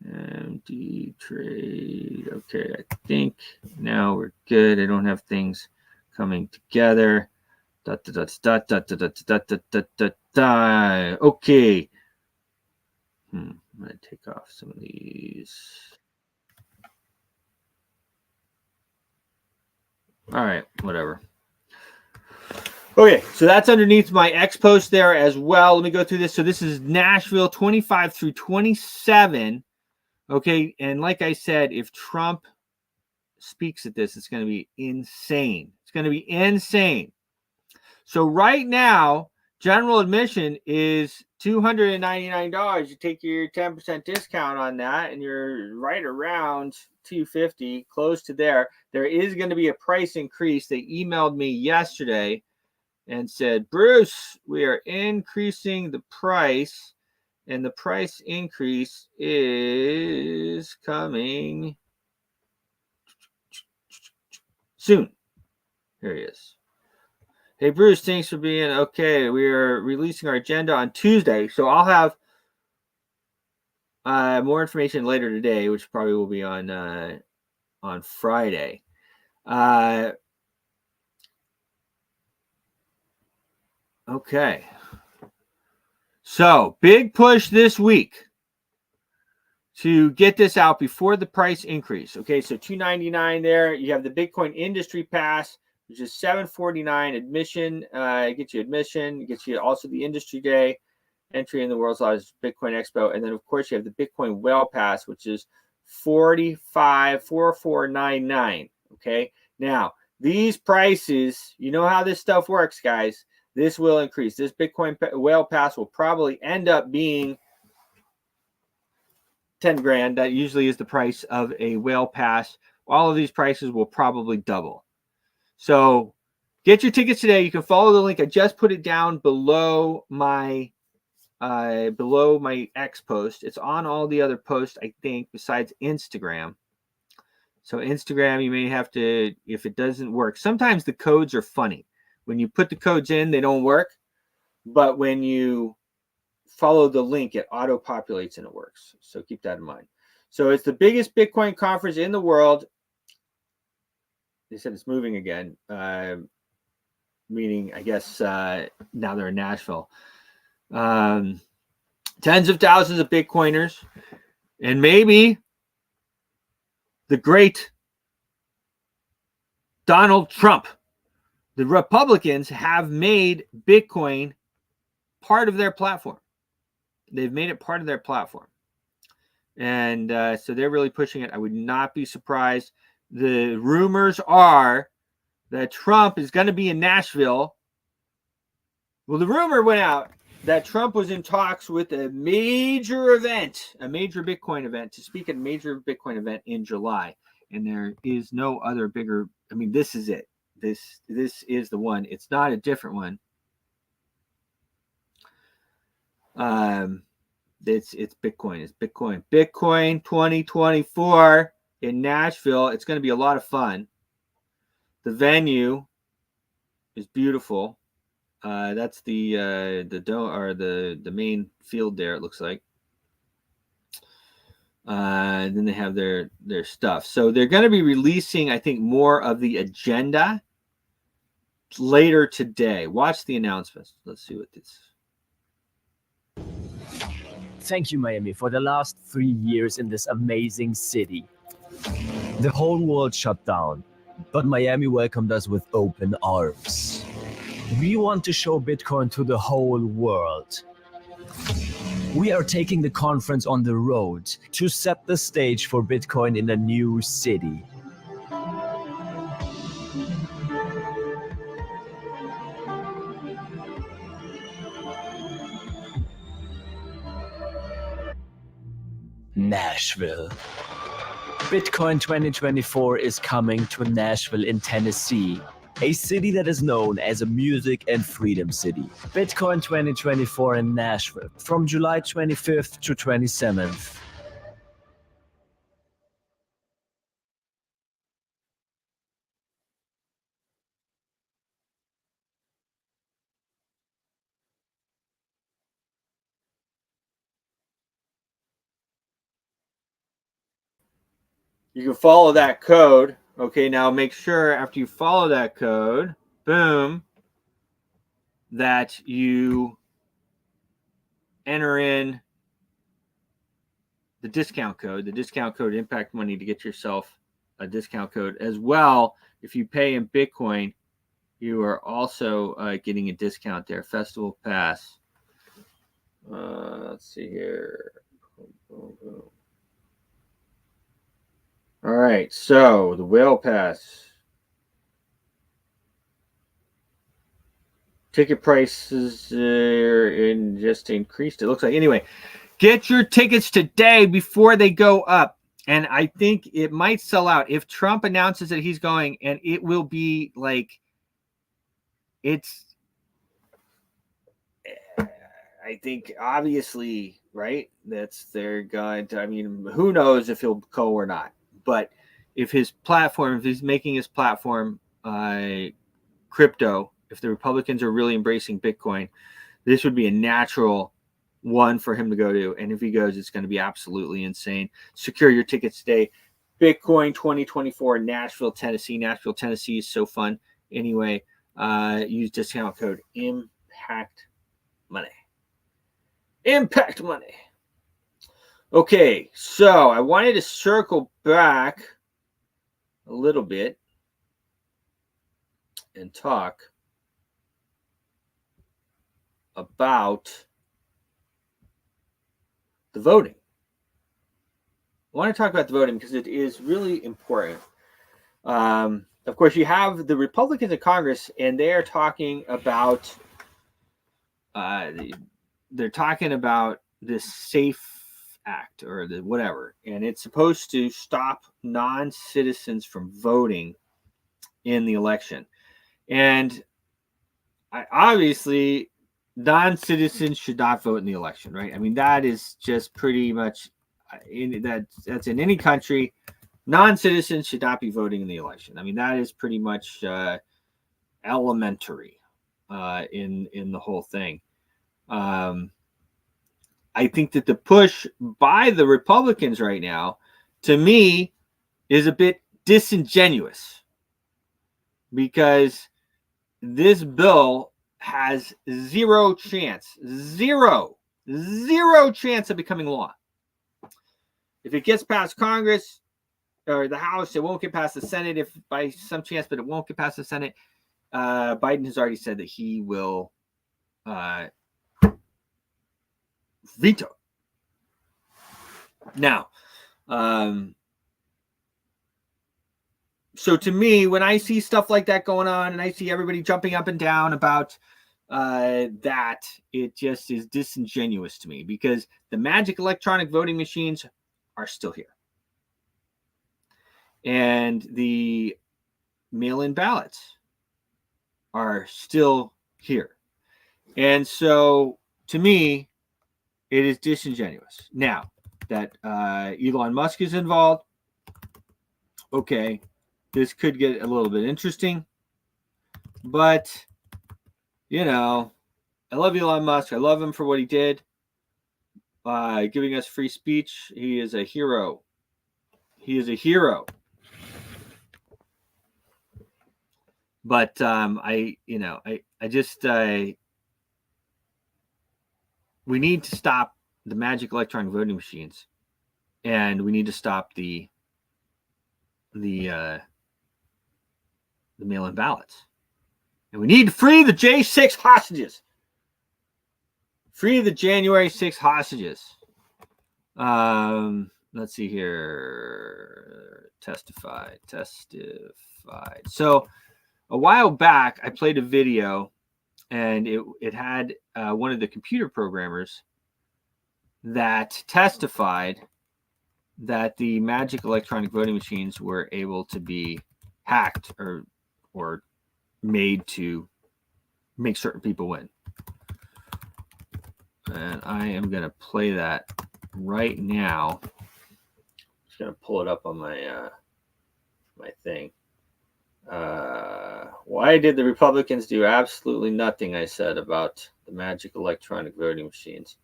MD trade. Okay, I think now we're good. I don't have things coming together. Okay. I'm going to take off some of these. All right, whatever. Okay, so that's underneath my X post there as well. Let me go through this. So this is Nashville 25 through 27. Okay, and like I said, if Trump speaks at this, it's going to be insane. It's going to be insane. So right now, general admission is $299. You take your 10% discount on that, and you're right around $250, close to there. There is going to be a price increase. They emailed me yesterday and said, Bruce, we are increasing the price, and the price increase is coming soon. Here he is. Hey, Bruce, thanks for being okay. We are releasing our agenda on Tuesday, so I'll have more information later today, which probably will be on Friday. Okay. So, big push this week to get this out before the price increase. Okay, so $299 there. You have the Bitcoin Industry Pass, which is $749 admission. It gets you admission. It gets you also the Industry Day, entry in the world's largest Bitcoin Expo. And then, of course, you have the Bitcoin Whale Pass, which is $44.99. Okay, now, these prices, you know how this stuff works, guys. This will increase. This Bitcoin Whale Pass will probably end up being 10 grand. That usually is the price of a whale pass. All of these prices will probably double. So get your tickets today. You can follow the link. I just put it down below my X post. It's on all the other posts, I think, besides Instagram. So Instagram, you may have to, if it doesn't work. Sometimes the codes are funny. When you put the codes in, they don't work. But when you follow the link, it auto-populates and it works. So keep that in mind. So it's the biggest Bitcoin conference in the world. They said it's moving again, meaning, I guess, now they're in Nashville. Tens of thousands of Bitcoiners. And maybe the great Donald Trump. The Republicans have made Bitcoin part of their platform. They've made it part of their platform. And so they're really pushing it. I would not be surprised. The rumors are that Trump is going to be in Nashville. Well, the rumor went out that Trump was in talks with a major event, a major Bitcoin event, to speak at a major Bitcoin event in July. And there is no other bigger, I mean, this is it. This is the one. It's not a different one. It's Bitcoin. It's Bitcoin. Bitcoin 2024 in Nashville. It's going to be a lot of fun. The venue is beautiful. That's the main field there. It looks like. And then they have their stuff. So they're going to be releasing, I think, more of the agenda later today. Watch the announcements. Let's see what this. Thank you, Miami, for the last 3 years in this amazing city. The whole world shut down, but Miami welcomed us with open arms. We want to show Bitcoin to the whole world. We are taking the conference on the road to set the stage for Bitcoin in a new city. Nashville. Bitcoin 2024 is coming to Nashville in Tennessee, a city that is known as a music and freedom city. Bitcoin 2024 in Nashville from July 25th to 27th. You can follow that code. Okay, now make sure after you follow that code, boom, that you enter in the discount code Impact Money, to get yourself a discount code as well. If you pay in Bitcoin, you are also getting a discount there. Festival Pass. Let's see here. All right, so the Whale Pass. Ticket prices just increased, it looks like. Anyway, get your tickets today before they go up. And I think it might sell out if Trump announces that he's going, and it will be like, I think obviously, right? That's their guide. I mean, who knows if he'll go or not. But if he's making his platform crypto, if the Republicans are really embracing Bitcoin, this would be a natural one for him to go to. And if he goes, it's going to be absolutely insane. Secure your tickets today. Bitcoin 2024 in Nashville, Tennessee. Nashville, Tennessee is so fun. Anyway, use discount code Impact Money. Impact Money. Okay, so I wanted to circle back a little bit and talk about the voting. I want to talk about the voting because it is really important. Of course, you have the Republicans in Congress, and they are talking about they're talking about this SAFE Act or the whatever, and it's supposed to stop non-citizens from voting in the election. And obviously, non-citizens should not vote in the election, right? I mean, that is just pretty much that's in any country. Non-citizens should not be voting in the election. I mean, that is pretty much elementary in the whole thing. I think that the push by the Republicans right now, to me, is a bit disingenuous, because this bill has zero chance of becoming law. If it gets past Congress or the House, it won't get past the Senate if by some chance, but it won't get past the Senate. Biden has already said that he will veto. Now, so to me, when I see stuff like that going on and I see everybody jumping up and down about that, it just is disingenuous to me, because the magic electronic voting machines are still here. And the mail-in ballots are still here. And so to me, it is disingenuous. Now that Elon Musk is involved, okay, this could get a little bit interesting. But, you know, I love Elon Musk. I love him for what he did. Giving us free speech. He is a hero. He is a hero. But we need to stop the magic electronic voting machines, and we need to stop the mail-in ballots, and we need to free the J6 hostages. Free the January 6 hostages. Let's see here. Testified. So a while back, I played a video, and it had one of the computer programmers that testified that the magic electronic voting machines were able to be hacked or made to make certain people win. And I am going to play that right now. Just going to pull it up on my my thing. Why did the Republicans do absolutely nothing? I said about the magic electronic voting machines.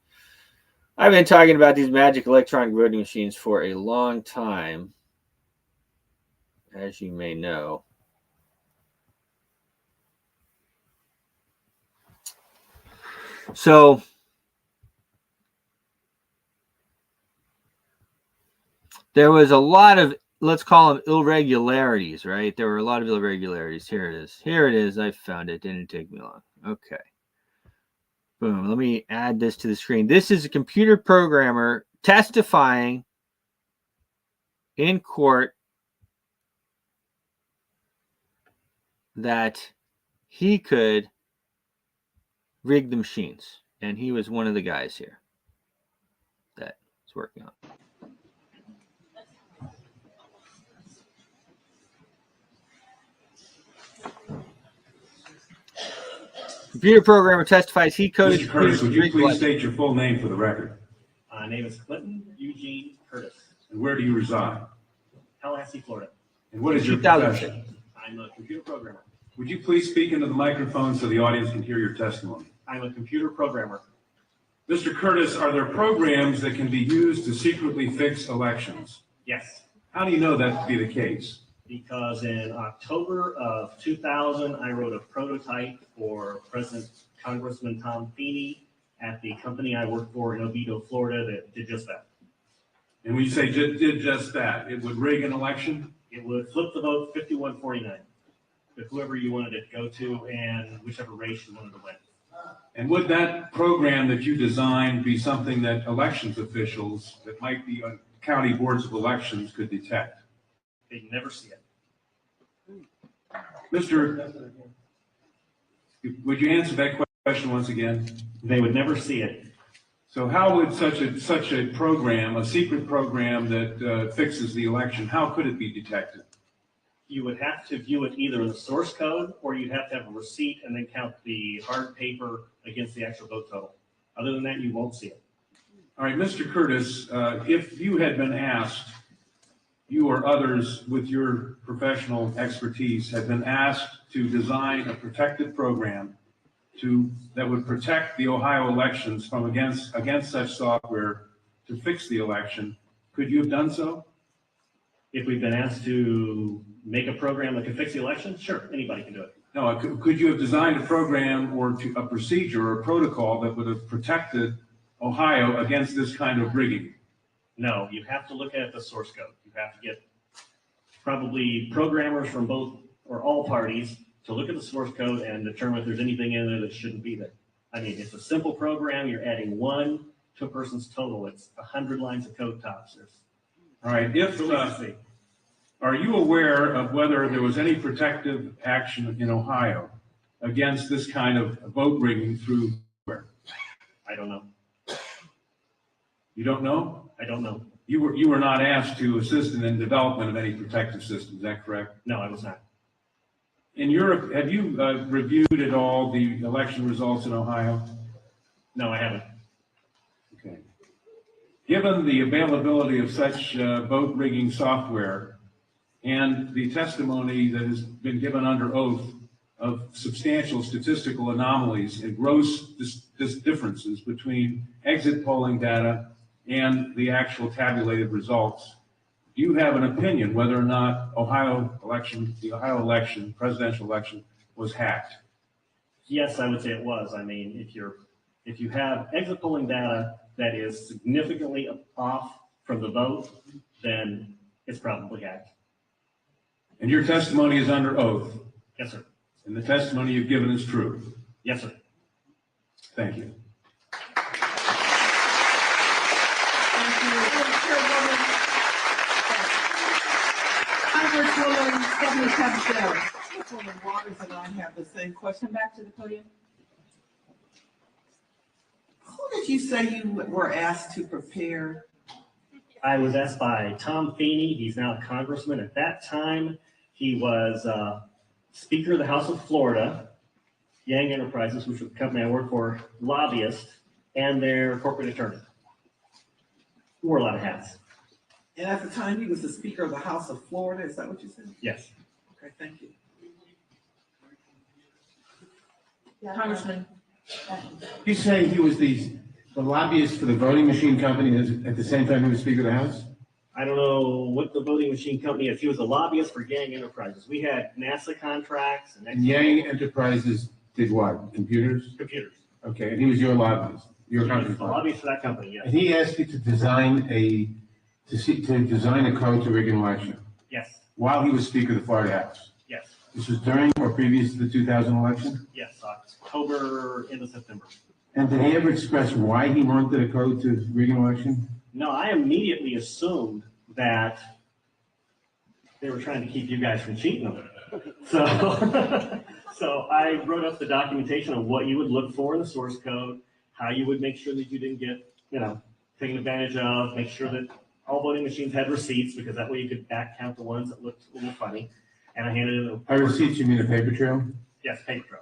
I've been talking about these magic electronic voting machines for a long time, as you may know. So there was a lot of, let's call them irregularities, right? There were a lot of irregularities. Here it is. Here it is. I found it. Didn't take me long. Okay. Boom. Let me add this to the screen. This is a computer programmer testifying in court that he could rig the machines. And he was one of the guys here that is working on it. Computer programmer testifies he coded. Mr. Curtis, would you please state your full name for the record? My name is Clinton Eugene Curtis. And where do you reside? Tallahassee, Florida. And what is your profession? I'm a computer programmer. Would you please speak into the microphone so the audience can hear your testimony? I'm a computer programmer. Mr. Curtis, are there programs that can be used to secretly fix elections? Yes, How do you know that to be the case? because in October of 2000, I wrote a prototype for President Congressman Tom Feeney at the company I work for in Oviedo, Florida, that did just that. And when you say did just that, it would rig an election? It would flip the vote 51-49 to whoever you wanted it to go to and whichever race you wanted to win. And would that program that you designed be something that elections officials that might be on county boards of elections could detect? They'd never see it. Mr. Would you answer that question once again? They would never see it. So how would such a program, a secret program that fixes the election, how could it be detected? You would have to view it either in the source code, or you'd have to have a receipt and then count the hard paper against the actual vote total. Other than that, you won't see it. All right, Mr. Curtis, if you had been asked, you or others with your professional expertise had been asked to design a protected program that would protect the Ohio elections from against such software to fix the election, could you have done so? If we've been asked to make a program that can fix the election, sure, anybody can do it. No, could you have designed a program or a procedure or a protocol that would have protected Ohio against this kind of rigging? No, you have to look at the source code. You have to get probably programmers from both or all parties to look at the source code and determine if there's anything in there that shouldn't be there. I mean, it's a simple program. You're adding 1 to a person's total. It's 100 lines of code tops. All right, are you aware of whether there was any protective action in Ohio against this kind of vote rigging through where? I don't know. You don't know? I don't know. You were not asked to assist in the development of any protective system, is that correct? No, I was not. In Europe, have you reviewed at all the election results in Ohio? No, I haven't. Okay. Given the availability of such vote rigging software and the testimony that has been given under oath of substantial statistical anomalies and gross differences between exit polling data and the actual tabulated results, do you have an opinion whether or not the Ohio election, presidential election, was hacked? Yes, I would say it was. I mean, if you have exit polling data that is significantly off from the vote, then it's probably hacked. And your testimony is under oath, Yes, sir. and the testimony you've given is true. Yes, sir. Thank you. Congresswoman Stephanie Cartel. Councilwoman Waters and I have the same question. Back to the podium. Who did you say you were asked to prepare? I was asked by Tom Feeney. He's now a congressman. At that time, he was Speaker of the House of Florida, Yang Enterprises, which was the company I work for, lobbyist, and their corporate attorney. He wore a lot of hats. And at the time, he was the Speaker of the House of Florida. Is that what you said? Yes. Okay, thank you. Congressman. You say he was the lobbyist for the voting machine company at the same time he was Speaker of the House? I don't know what the voting machine company is. He was a lobbyist for Yang Enterprises. We had NASA contracts And Yang Enterprises did what? Computers? computers. Okay, and he was your lobbyist, your He was company. a lobbyist for that company, yes. And he asked you to design a code to rig an election Yes, while he was Speaker of the Florida House. yes, This was during or previous to the 2000 election? yes, October into September. And did he ever express why he wanted a code to rig an election? No, I immediately assumed that they were trying to keep you guys from cheating. So, so I wrote up the documentation on what you would look for in the source code, how you would make sure that you didn't get, taken advantage of, make sure that all voting machines had receipts, because that way you could back count the ones that looked a little funny. And I handed it. By receipts, you mean a paper trail? Yes, paper trail.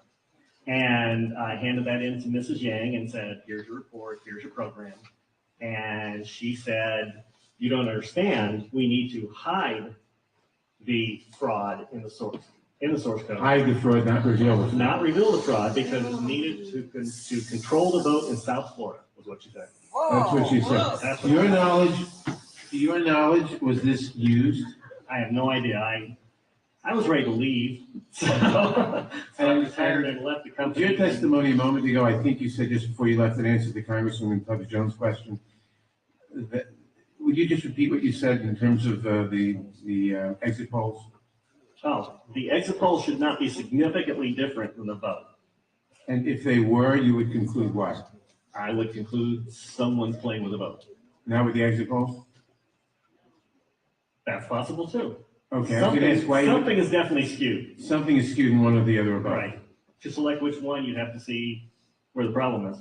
And I handed that in to Mrs. Yang and said, here's your report, here's your program. And she said, you don't understand, we need to hide the fraud in the source code. Hide the fraud, not reveal the fraud. Not reveal the fraud, because it's needed to control the vote in South Florida, was what she said. That's what she said. That's To what your knowledge, was this used? I have no idea. I was ready to leave, so I retired and left the company. Your testimony a moment ago, I think you said just before you left, an answer to Congresswoman Tubbs Jones' question. Would you just repeat what you said in terms of the exit polls? Oh, the exit polls should not be significantly different than the vote. And if they were, you would conclude what? I would conclude someone's playing with the vote. Now with the exit polls? That's possible too. Okay, I was gonna ask why. Something is definitely skewed. Something is skewed in one or the other about. Right. To select which one, you'd have to see where the problem is.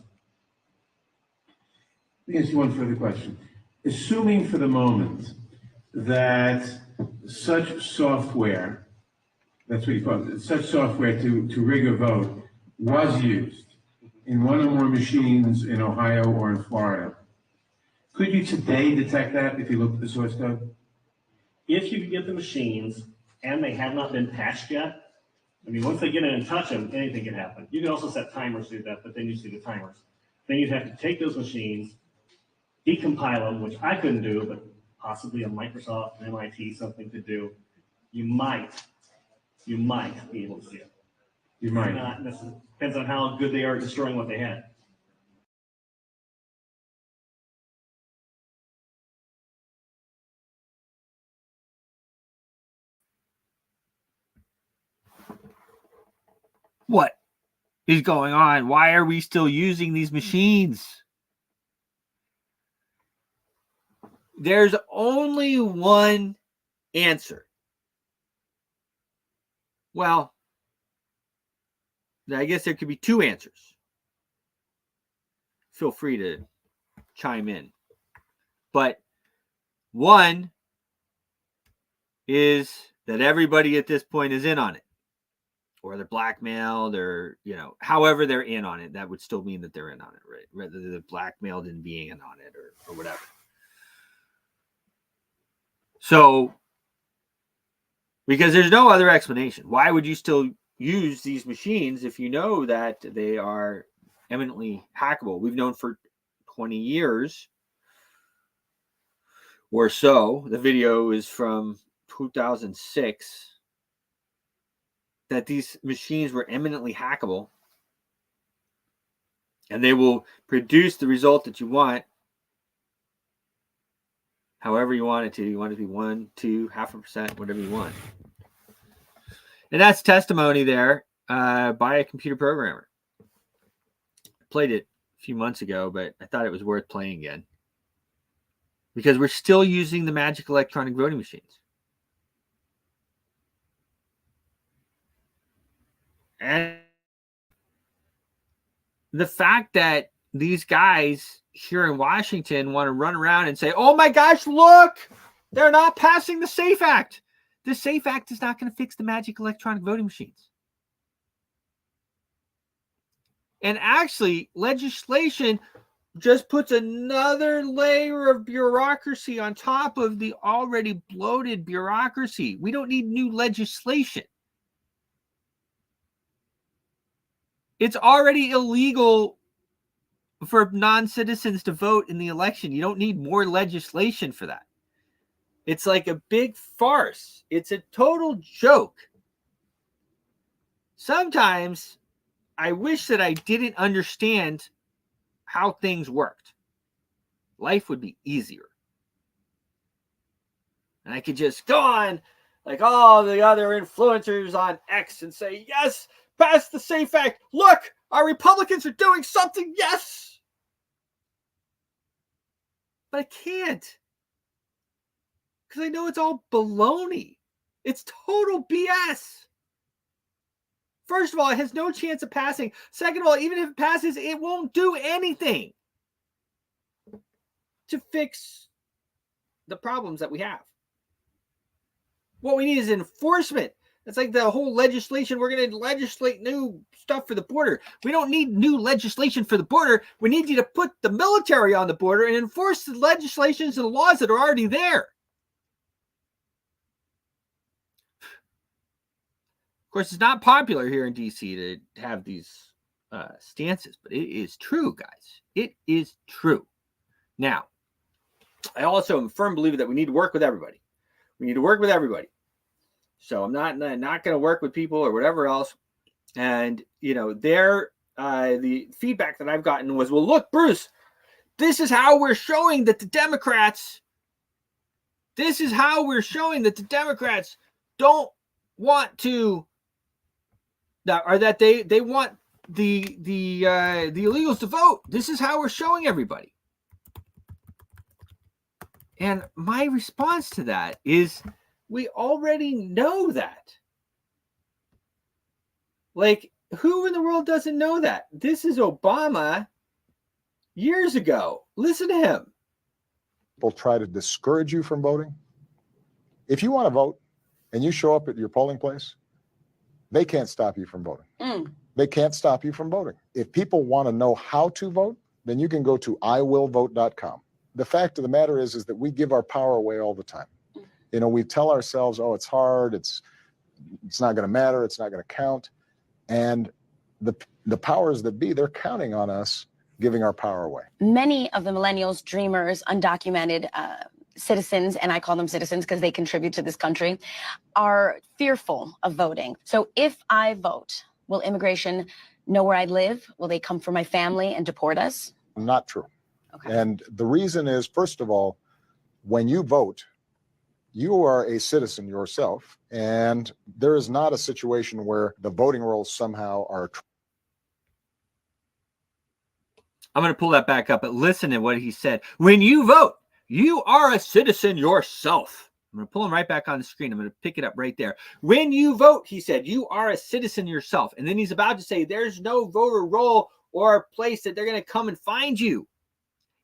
Let me ask you one further question. Assuming for the moment that such software, that's what you call it, such software to rig a vote was used in one or more machines in Ohio or in Florida, could you today detect that if you looked at the source code? If you could get the machines and they have not been patched yet, I mean, once they get in and touch them, anything can happen. You can also set timers to that, but then you see the timers. Then you'd have to take those machines, decompile them, which I couldn't do, but possibly a Microsoft, an MIT, something to do. You might be able to see it. You might. Not necessarily. Depends on how good they are at destroying what they had. What is going on? Why are we still using these machines? There's only one answer. Well, I guess there could be two answers. Feel free to chime in. But one is that everybody at this point is in on it. Or they're blackmailed, or, however they're in on it, that would still mean that they're in on it, right? Rather than blackmailed and being in on it, or whatever. So, because there's no other explanation. Why would you still use these machines if you know that they are eminently hackable? We've known for 20 years or so, the video is from 2006, that these machines were eminently hackable, and they will produce the result that you want, however you want it to. You want it to be 1, 2, 0.5%, whatever you want. And that's testimony there by a computer programmer. I played it a few months ago, but I thought it was worth playing again, because we're still using the magic electronic voting machines. And the fact that these guys here in Washington want to run around and say, oh my gosh, look, they're not passing the SAFE Act. The SAFE Act is not going to fix the magic electronic voting machines. And actually, legislation just puts another layer of bureaucracy on top of the already bloated bureaucracy. We don't need new legislation. It's already illegal for non-citizens to vote in the election. You don't need more legislation for that. It's like a big farce. It's a total joke. Sometimes I wish that I didn't understand how things worked. Life would be easier. And I could just go on like all the other influencers on X and say, yes, pass the SAFE Act. Look, our Republicans are doing something. Yes. But I can't. Because I know it's all baloney. It's total BS. First of all, it has no chance of passing. Second of all, even if it passes, it won't do anything to fix the problems that we have. What we need is enforcement. It's like the whole legislation. We're going to legislate new stuff for the border. We don't need new legislation for the border. We need you to put the military on the border and enforce the legislations and the laws that are already there. Of course, it's not popular here in DC to have these stances, but it is true, guys. It is true. Now, I also am a firm believer that we need to work with everybody. We need to work with everybody. So I'm not going to work with people or whatever else. And, you know, the feedback that I've gotten was, well, look, Bruce, this is how we're showing that the Democrats don't want to, or that they want the illegals to vote. This is how we're showing everybody. And my response to that is, we already know that. Like, who in the world doesn't know that? This is Obama years ago. Listen to him. People try to discourage you from voting. If you want to vote and you show up at your polling place, they can't stop you from voting. They can't stop you from voting. If people want to know how to vote, then you can go to iwillvote.com. The fact of the matter is that we give our power away all the time. You know, we tell ourselves, oh, it's hard, it's not going to matter, it's not going to count. And the powers that be, they're counting on us giving our power away. Many of the millennials, dreamers, undocumented citizens, and I call them citizens because they contribute to this country, are fearful of voting. So if I vote, will immigration know where I live? Will they come for my family and deport us? Not true. Okay. And the reason is, first of all, when you vote, you are a citizen yourself, and there is not a situation where the voting rolls somehow are. I'm going to pull that back up, but listen to what he said. When you vote, you are a citizen yourself. I'm going to pull him right back on the screen. I'm going to pick it up right there. When you vote, he said, you are a citizen yourself. And then he's about to say, there's no voter roll or place that they're going to come and find you.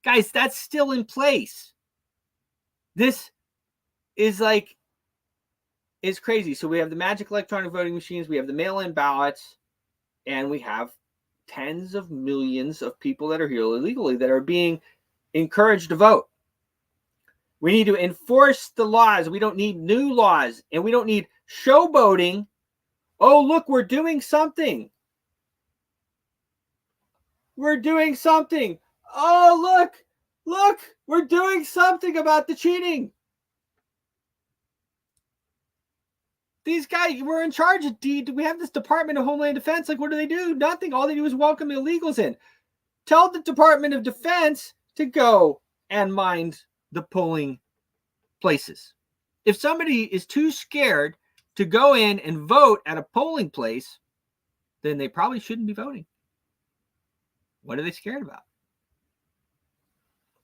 Guys, that's still in place. This is like, it's crazy. So we have the magic electronic voting machines, we have the mail-in ballots, and we have tens of millions of people that are here illegally that are being encouraged to vote. We need to enforce the laws. We don't need new laws, and we don't need showboating. Oh, look, we're doing something. We're doing something. Oh, look, we're doing something about the cheating. These guys were in charge of we have this Department of Homeland Defense. Like, what do? Nothing. All they do is welcome illegals in. Tell the Department of Defense to go and mind the polling places. If somebody is too scared to go in and vote at a polling place, then they probably shouldn't be voting. What are they scared about?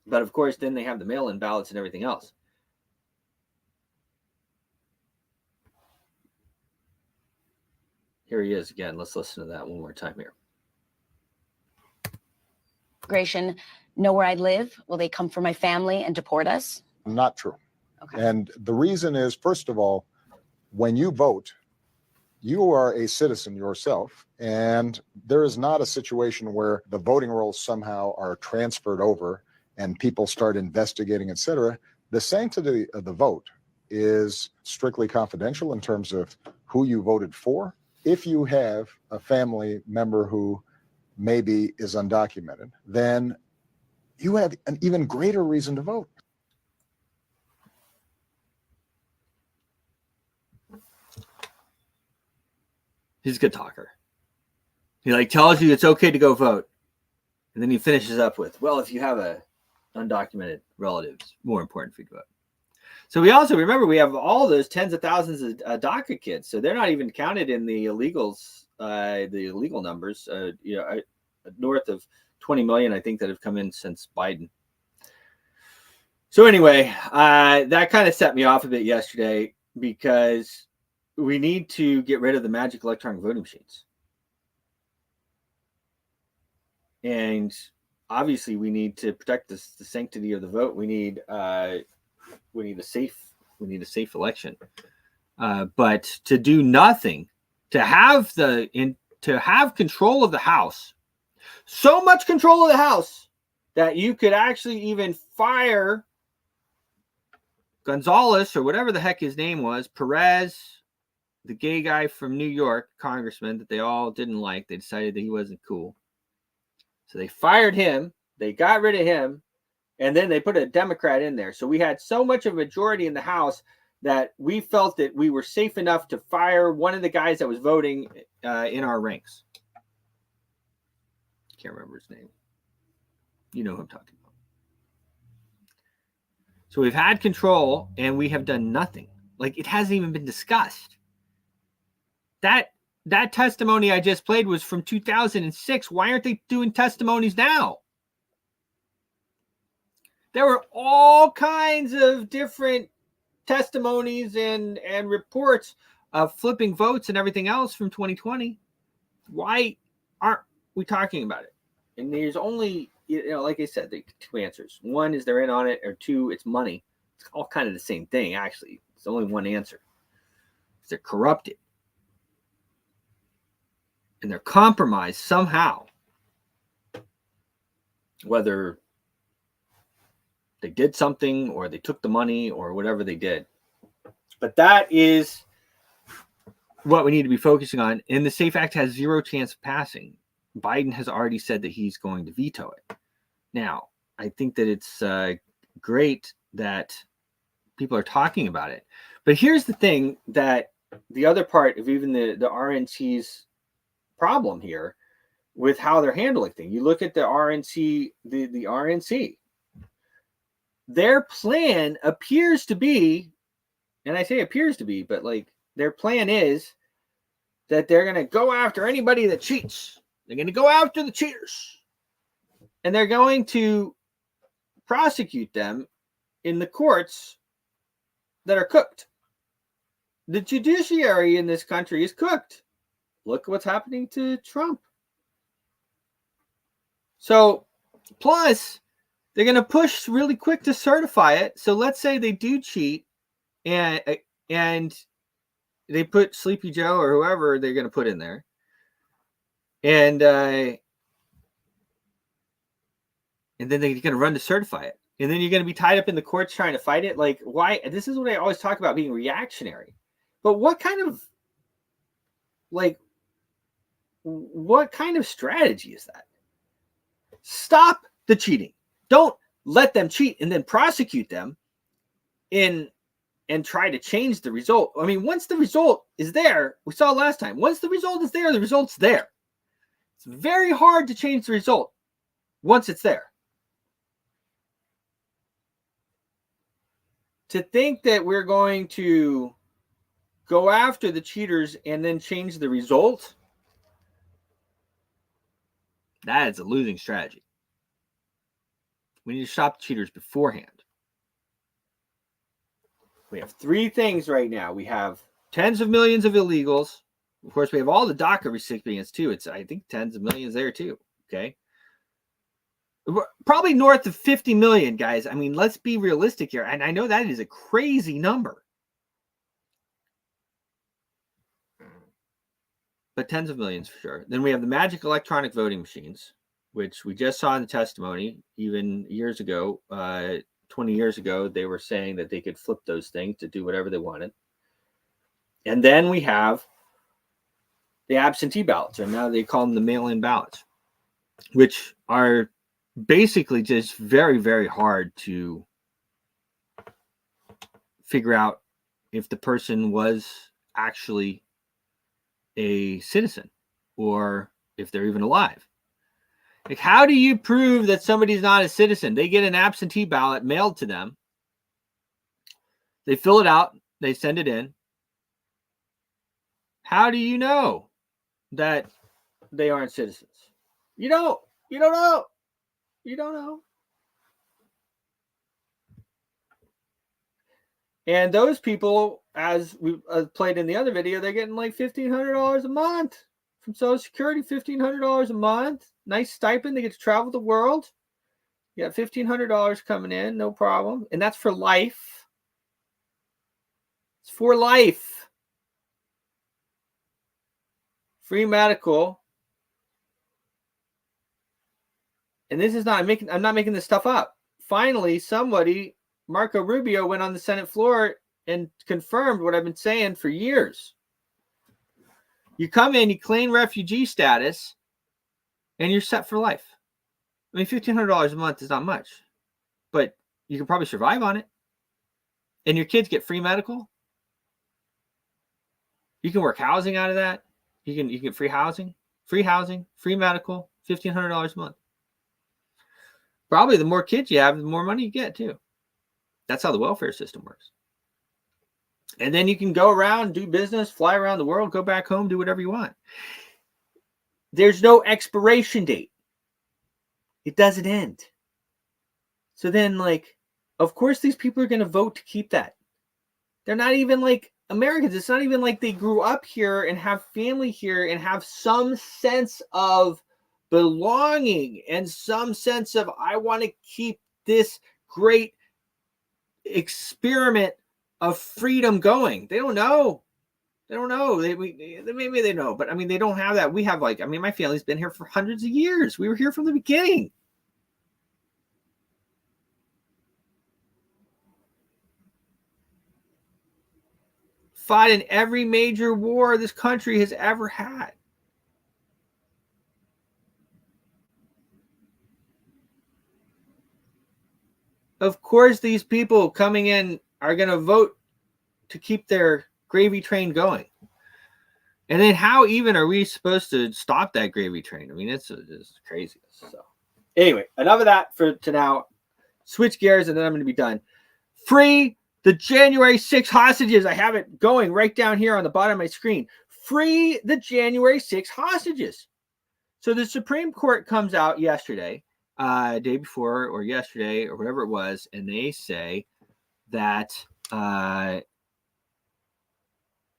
But of course, then they have the mail-in ballots and everything else. Here he is again. Let's listen to that one more time here. Immigration know where I live? Will they come for my family and deport us? Not true. Okay. And the reason is, first of all, when you vote, you are a citizen yourself, and there is not a situation where the voting rolls somehow are transferred over and people start investigating, et cetera. The sanctity of the vote is strictly confidential in terms of who you voted for. If you have a family member who maybe is undocumented, then you have an even greater reason to vote. He's a good talker. He tells you it's okay to go vote. And then he finishes up with, well, if you have a undocumented relative, it's more important for you to vote. So we also remember we have all those tens of thousands of DACA kids. So they're not even counted in the illegals, the illegal numbers, north of 20 million, I think, that have come in since Biden. So anyway, that kind of set me off a bit yesterday because we need to get rid of the magic electronic voting machines. And obviously we need to protect the sanctity of the vote. We need a safe election. But to do nothing, to have control of the House, so much control of the House that you could actually even fire Gonzalez or whatever the heck his name was, Perez, the gay guy from New York, congressman that they all didn't like. They decided that he wasn't cool. So they fired him. They got rid of him. And then they put a Democrat in there. So we had so much of a majority in the House that we felt that we were safe enough to fire one of the guys that was voting in our ranks. Can't remember his name. You know who I'm talking about. So we've had control and we have done nothing. Like, it hasn't even been discussed. That testimony I just played was from 2006. Why aren't they doing testimonies now? There were all kinds of different testimonies and reports of flipping votes and everything else from 2020. Why aren't we talking about it? And there's only, like I said, the two answers. One is they're in on it, or two, it's money. It's all kind of the same thing, actually. It's only one answer. They're corrupted. And they're compromised somehow. Whether they did something or they took the money or whatever they did. But that is what we need to be focusing on. And the SAFE Act has zero chance of passing. Biden has already said that he's going to veto it. Now, I think that it's great that people are talking about it. But here's the thing, that the other part of even the RNC's problem here with how they're handling things. You look at the RNC, the RNC. Their plan appears to be, and I say appears to be, but like their plan is that they're going to go after anybody that cheats. They're going to go after the cheaters. And they're going to prosecute them in the courts that are cooked. The judiciary in this country is cooked. Look at what's happening to Trump. So, plus, they're going to push really quick to certify it. So let's say they do cheat and they put Sleepy Joe or whoever they're going to put in there. And then they're going to run to certify it. and then you're going to be tied up in the courts trying to fight it. Like, why? This is what I always talk about, being reactionary. But what kind of strategy is that? Stop the cheating. Don't let them cheat and then prosecute them and try to change the result. I mean, once the result is there, we saw last time, once the result is there, the result's there. It's very hard to change the result once it's there. To think that we're going to go after the cheaters and then change the result, that is a losing strategy. We need to stop the cheaters beforehand. We have three things right now. We have tens of millions of illegals. Of course, we have all the DACA recipients too. It's, I think, tens of millions there too. Okay. Probably north of 50 million, guys. I mean, let's be realistic here. And I know that is a crazy number. But tens of millions for sure. Then we have the magic electronic voting machines, which we just saw in the testimony. Even years ago, 20 years ago, they were saying that they could flip those things to do whatever they wanted. And then we have the absentee ballots, or now they call them the mail-in ballots, which are basically just very, very hard to figure out if the person was actually a citizen or if they're even alive. Like, how do you prove that somebody's not a citizen? They get an absentee ballot mailed to them. They fill it out. They send it in. How do you know that they aren't citizens? You don't know. You don't know. And those people, as we played in the other video, they're getting like $1,500 a month from Social Security, $1,500 a month. Nice stipend. They get to travel the world. You got $1,500 coming in, no problem. And that's for life. It's for life. Free medical. And this is not, I'm not making this stuff up. Finally, somebody, Marco Rubio, went on the Senate floor and confirmed what I've been saying for years. You come in, you claim refugee status, and you're set for life. I mean, $1,500 a month is not much, but you can probably survive on it. And your kids get free medical. You can work housing out of that. You can get free housing, free medical, $1,500 a month. Probably the more kids you have, the more money you get too. That's how the welfare system works. And then you can go around, do business, fly around the world, go back home, do whatever you want. There's no expiration date. It doesn't end. So then, like, of course, these people are going to vote to keep that. They're not even like Americans. It's not even like they grew up here and have family here and have some sense of belonging and some sense of, I want to keep this great experiment of freedom going. They don't know. They don't know. Maybe they know, but I mean, they don't have that. We have, like, I mean, my family's been here for hundreds of years. We were here from the beginning. Fought in every major war this country has ever had. Of course, these people coming in are going to vote to keep their gravy train going. And then how even are we supposed to stop that gravy train? I mean, it's crazy. So anyway, enough of that for now. Switch gears and then I'm going to be done. Free the January 6 hostages. I have it going right down here on the bottom of my screen. Free the January 6 hostages. So the Supreme Court comes out yesterday, day before or yesterday or whatever it was, and they say that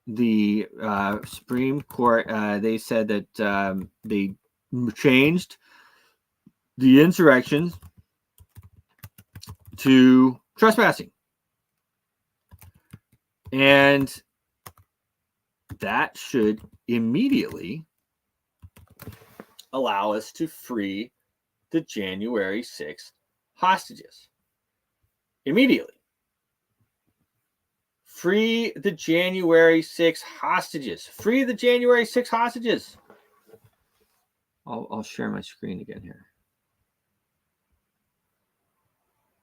the Supreme Court, they said that they changed the insurrections to trespassing. And that should immediately allow us to free the January 6th hostages. immediately. Free the January 6 hostages. Free the January 6 hostages. I'll share my screen again here.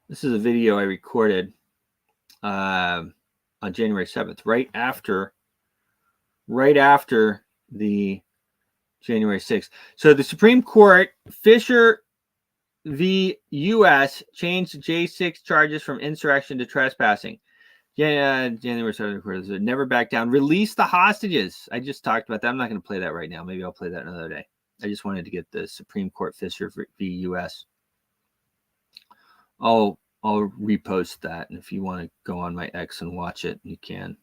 This is a video I recorded on January 7th, right after the January 6th. So the Supreme Court, Fisher v. U.S., changed J6 charges from insurrection to trespassing. Yeah, January 7th, never back down. Release the hostages. I just talked about that. I'm not going to play that right now. Maybe I'll play that another day. I just wanted to get the Supreme Court Fisher v. U.S. I'll repost that, and if you want to go on my X and watch it, you can.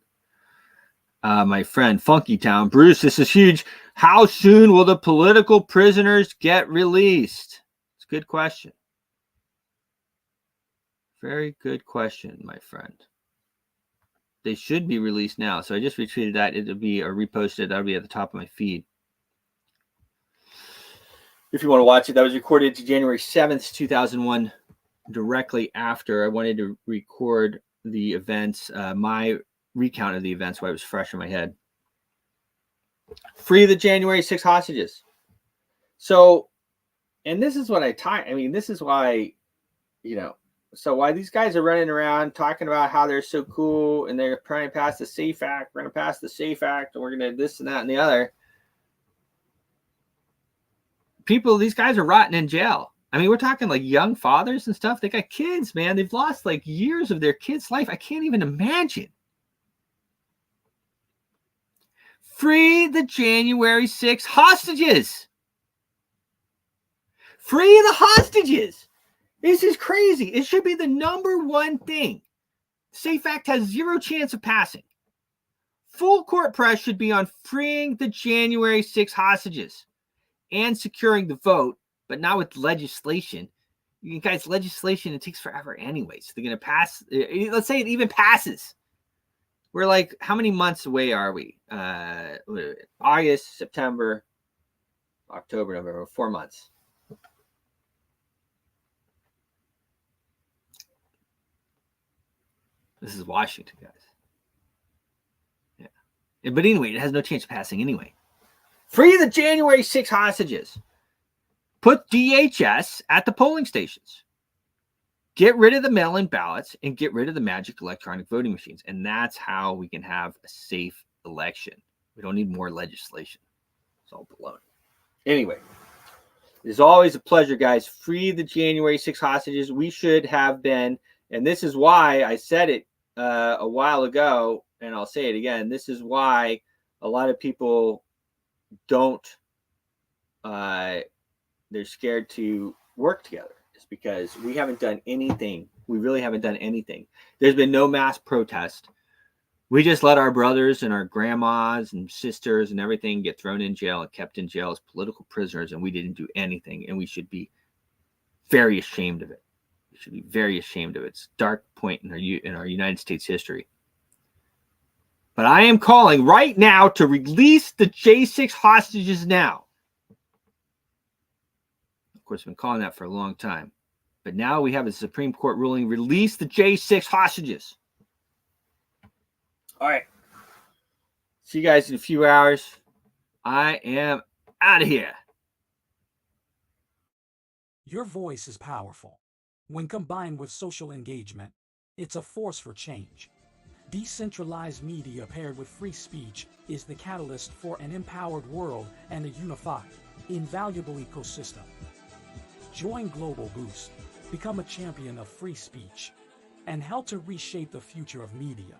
My friend Funky Town, Bruce, this is huge. How soon will the political prisoners get released? It's a good question. Very good question, my friend. They should be released now. So I just retweeted that. It'll be or reposted. That'll be at the top of my feed. If you want to watch it, that was recorded to January 7th, 2001, directly after I wanted to record the events, my recount of the events while it was fresh in my head. Free the January 6 hostages. So, and this is what this is why, so why these guys are running around talking about how they're so cool and they're trying to pass the SAFE Act. We're going to pass the SAFE Act and we're going to this and that and the other. These guys are rotting in jail. I mean, we're talking like young fathers and stuff. They got kids, man. They've lost like years of their kids' life. I can't even imagine. Free the January 6 hostages. Free the hostages. This is crazy. It should be the number one thing. SAFE Act has zero chance of passing. Full court press should be on freeing the January 6 hostages and securing the vote, but not with legislation. You guys, legislation, it takes forever anyways. They're going to pass. Let's say it even passes. We're like, how many months away are we? August, September, October, November, 4 months. This is Washington, guys. Yeah. But anyway, it has no chance of passing anyway. Free the January 6 hostages. Put DHS at the polling stations. Get rid of the mail-in ballots and get rid of the magic electronic voting machines. And that's how we can have a safe election. We don't need more legislation. It's all baloney. Anyway, it's always a pleasure, guys. Free the January 6 hostages. We should have been, and this is why I said it a while ago, and I'll say it again. This is why a lot of people don't, they're scared to work together. It's because we haven't done anything. We really haven't done anything. There's been no mass protest. We just let our brothers and our grandmas and sisters and everything get thrown in jail and kept in jail as political prisoners, and we didn't do anything, and we should be very ashamed of it. We should be very ashamed of it. It's a dark point in our United States history. But I am calling right now to release the J6 hostages now. Of course, I've been calling that for a long time. But now we have a Supreme Court ruling, release the J6 hostages. All right. See you guys in a few hours. I am out of here. Your voice is powerful. When combined with social engagement, it's a force for change. Decentralized media paired with free speech is the catalyst for an empowered world and a unified, invaluable ecosystem. Join Global Boost, become a champion of free speech, and help to reshape the future of media.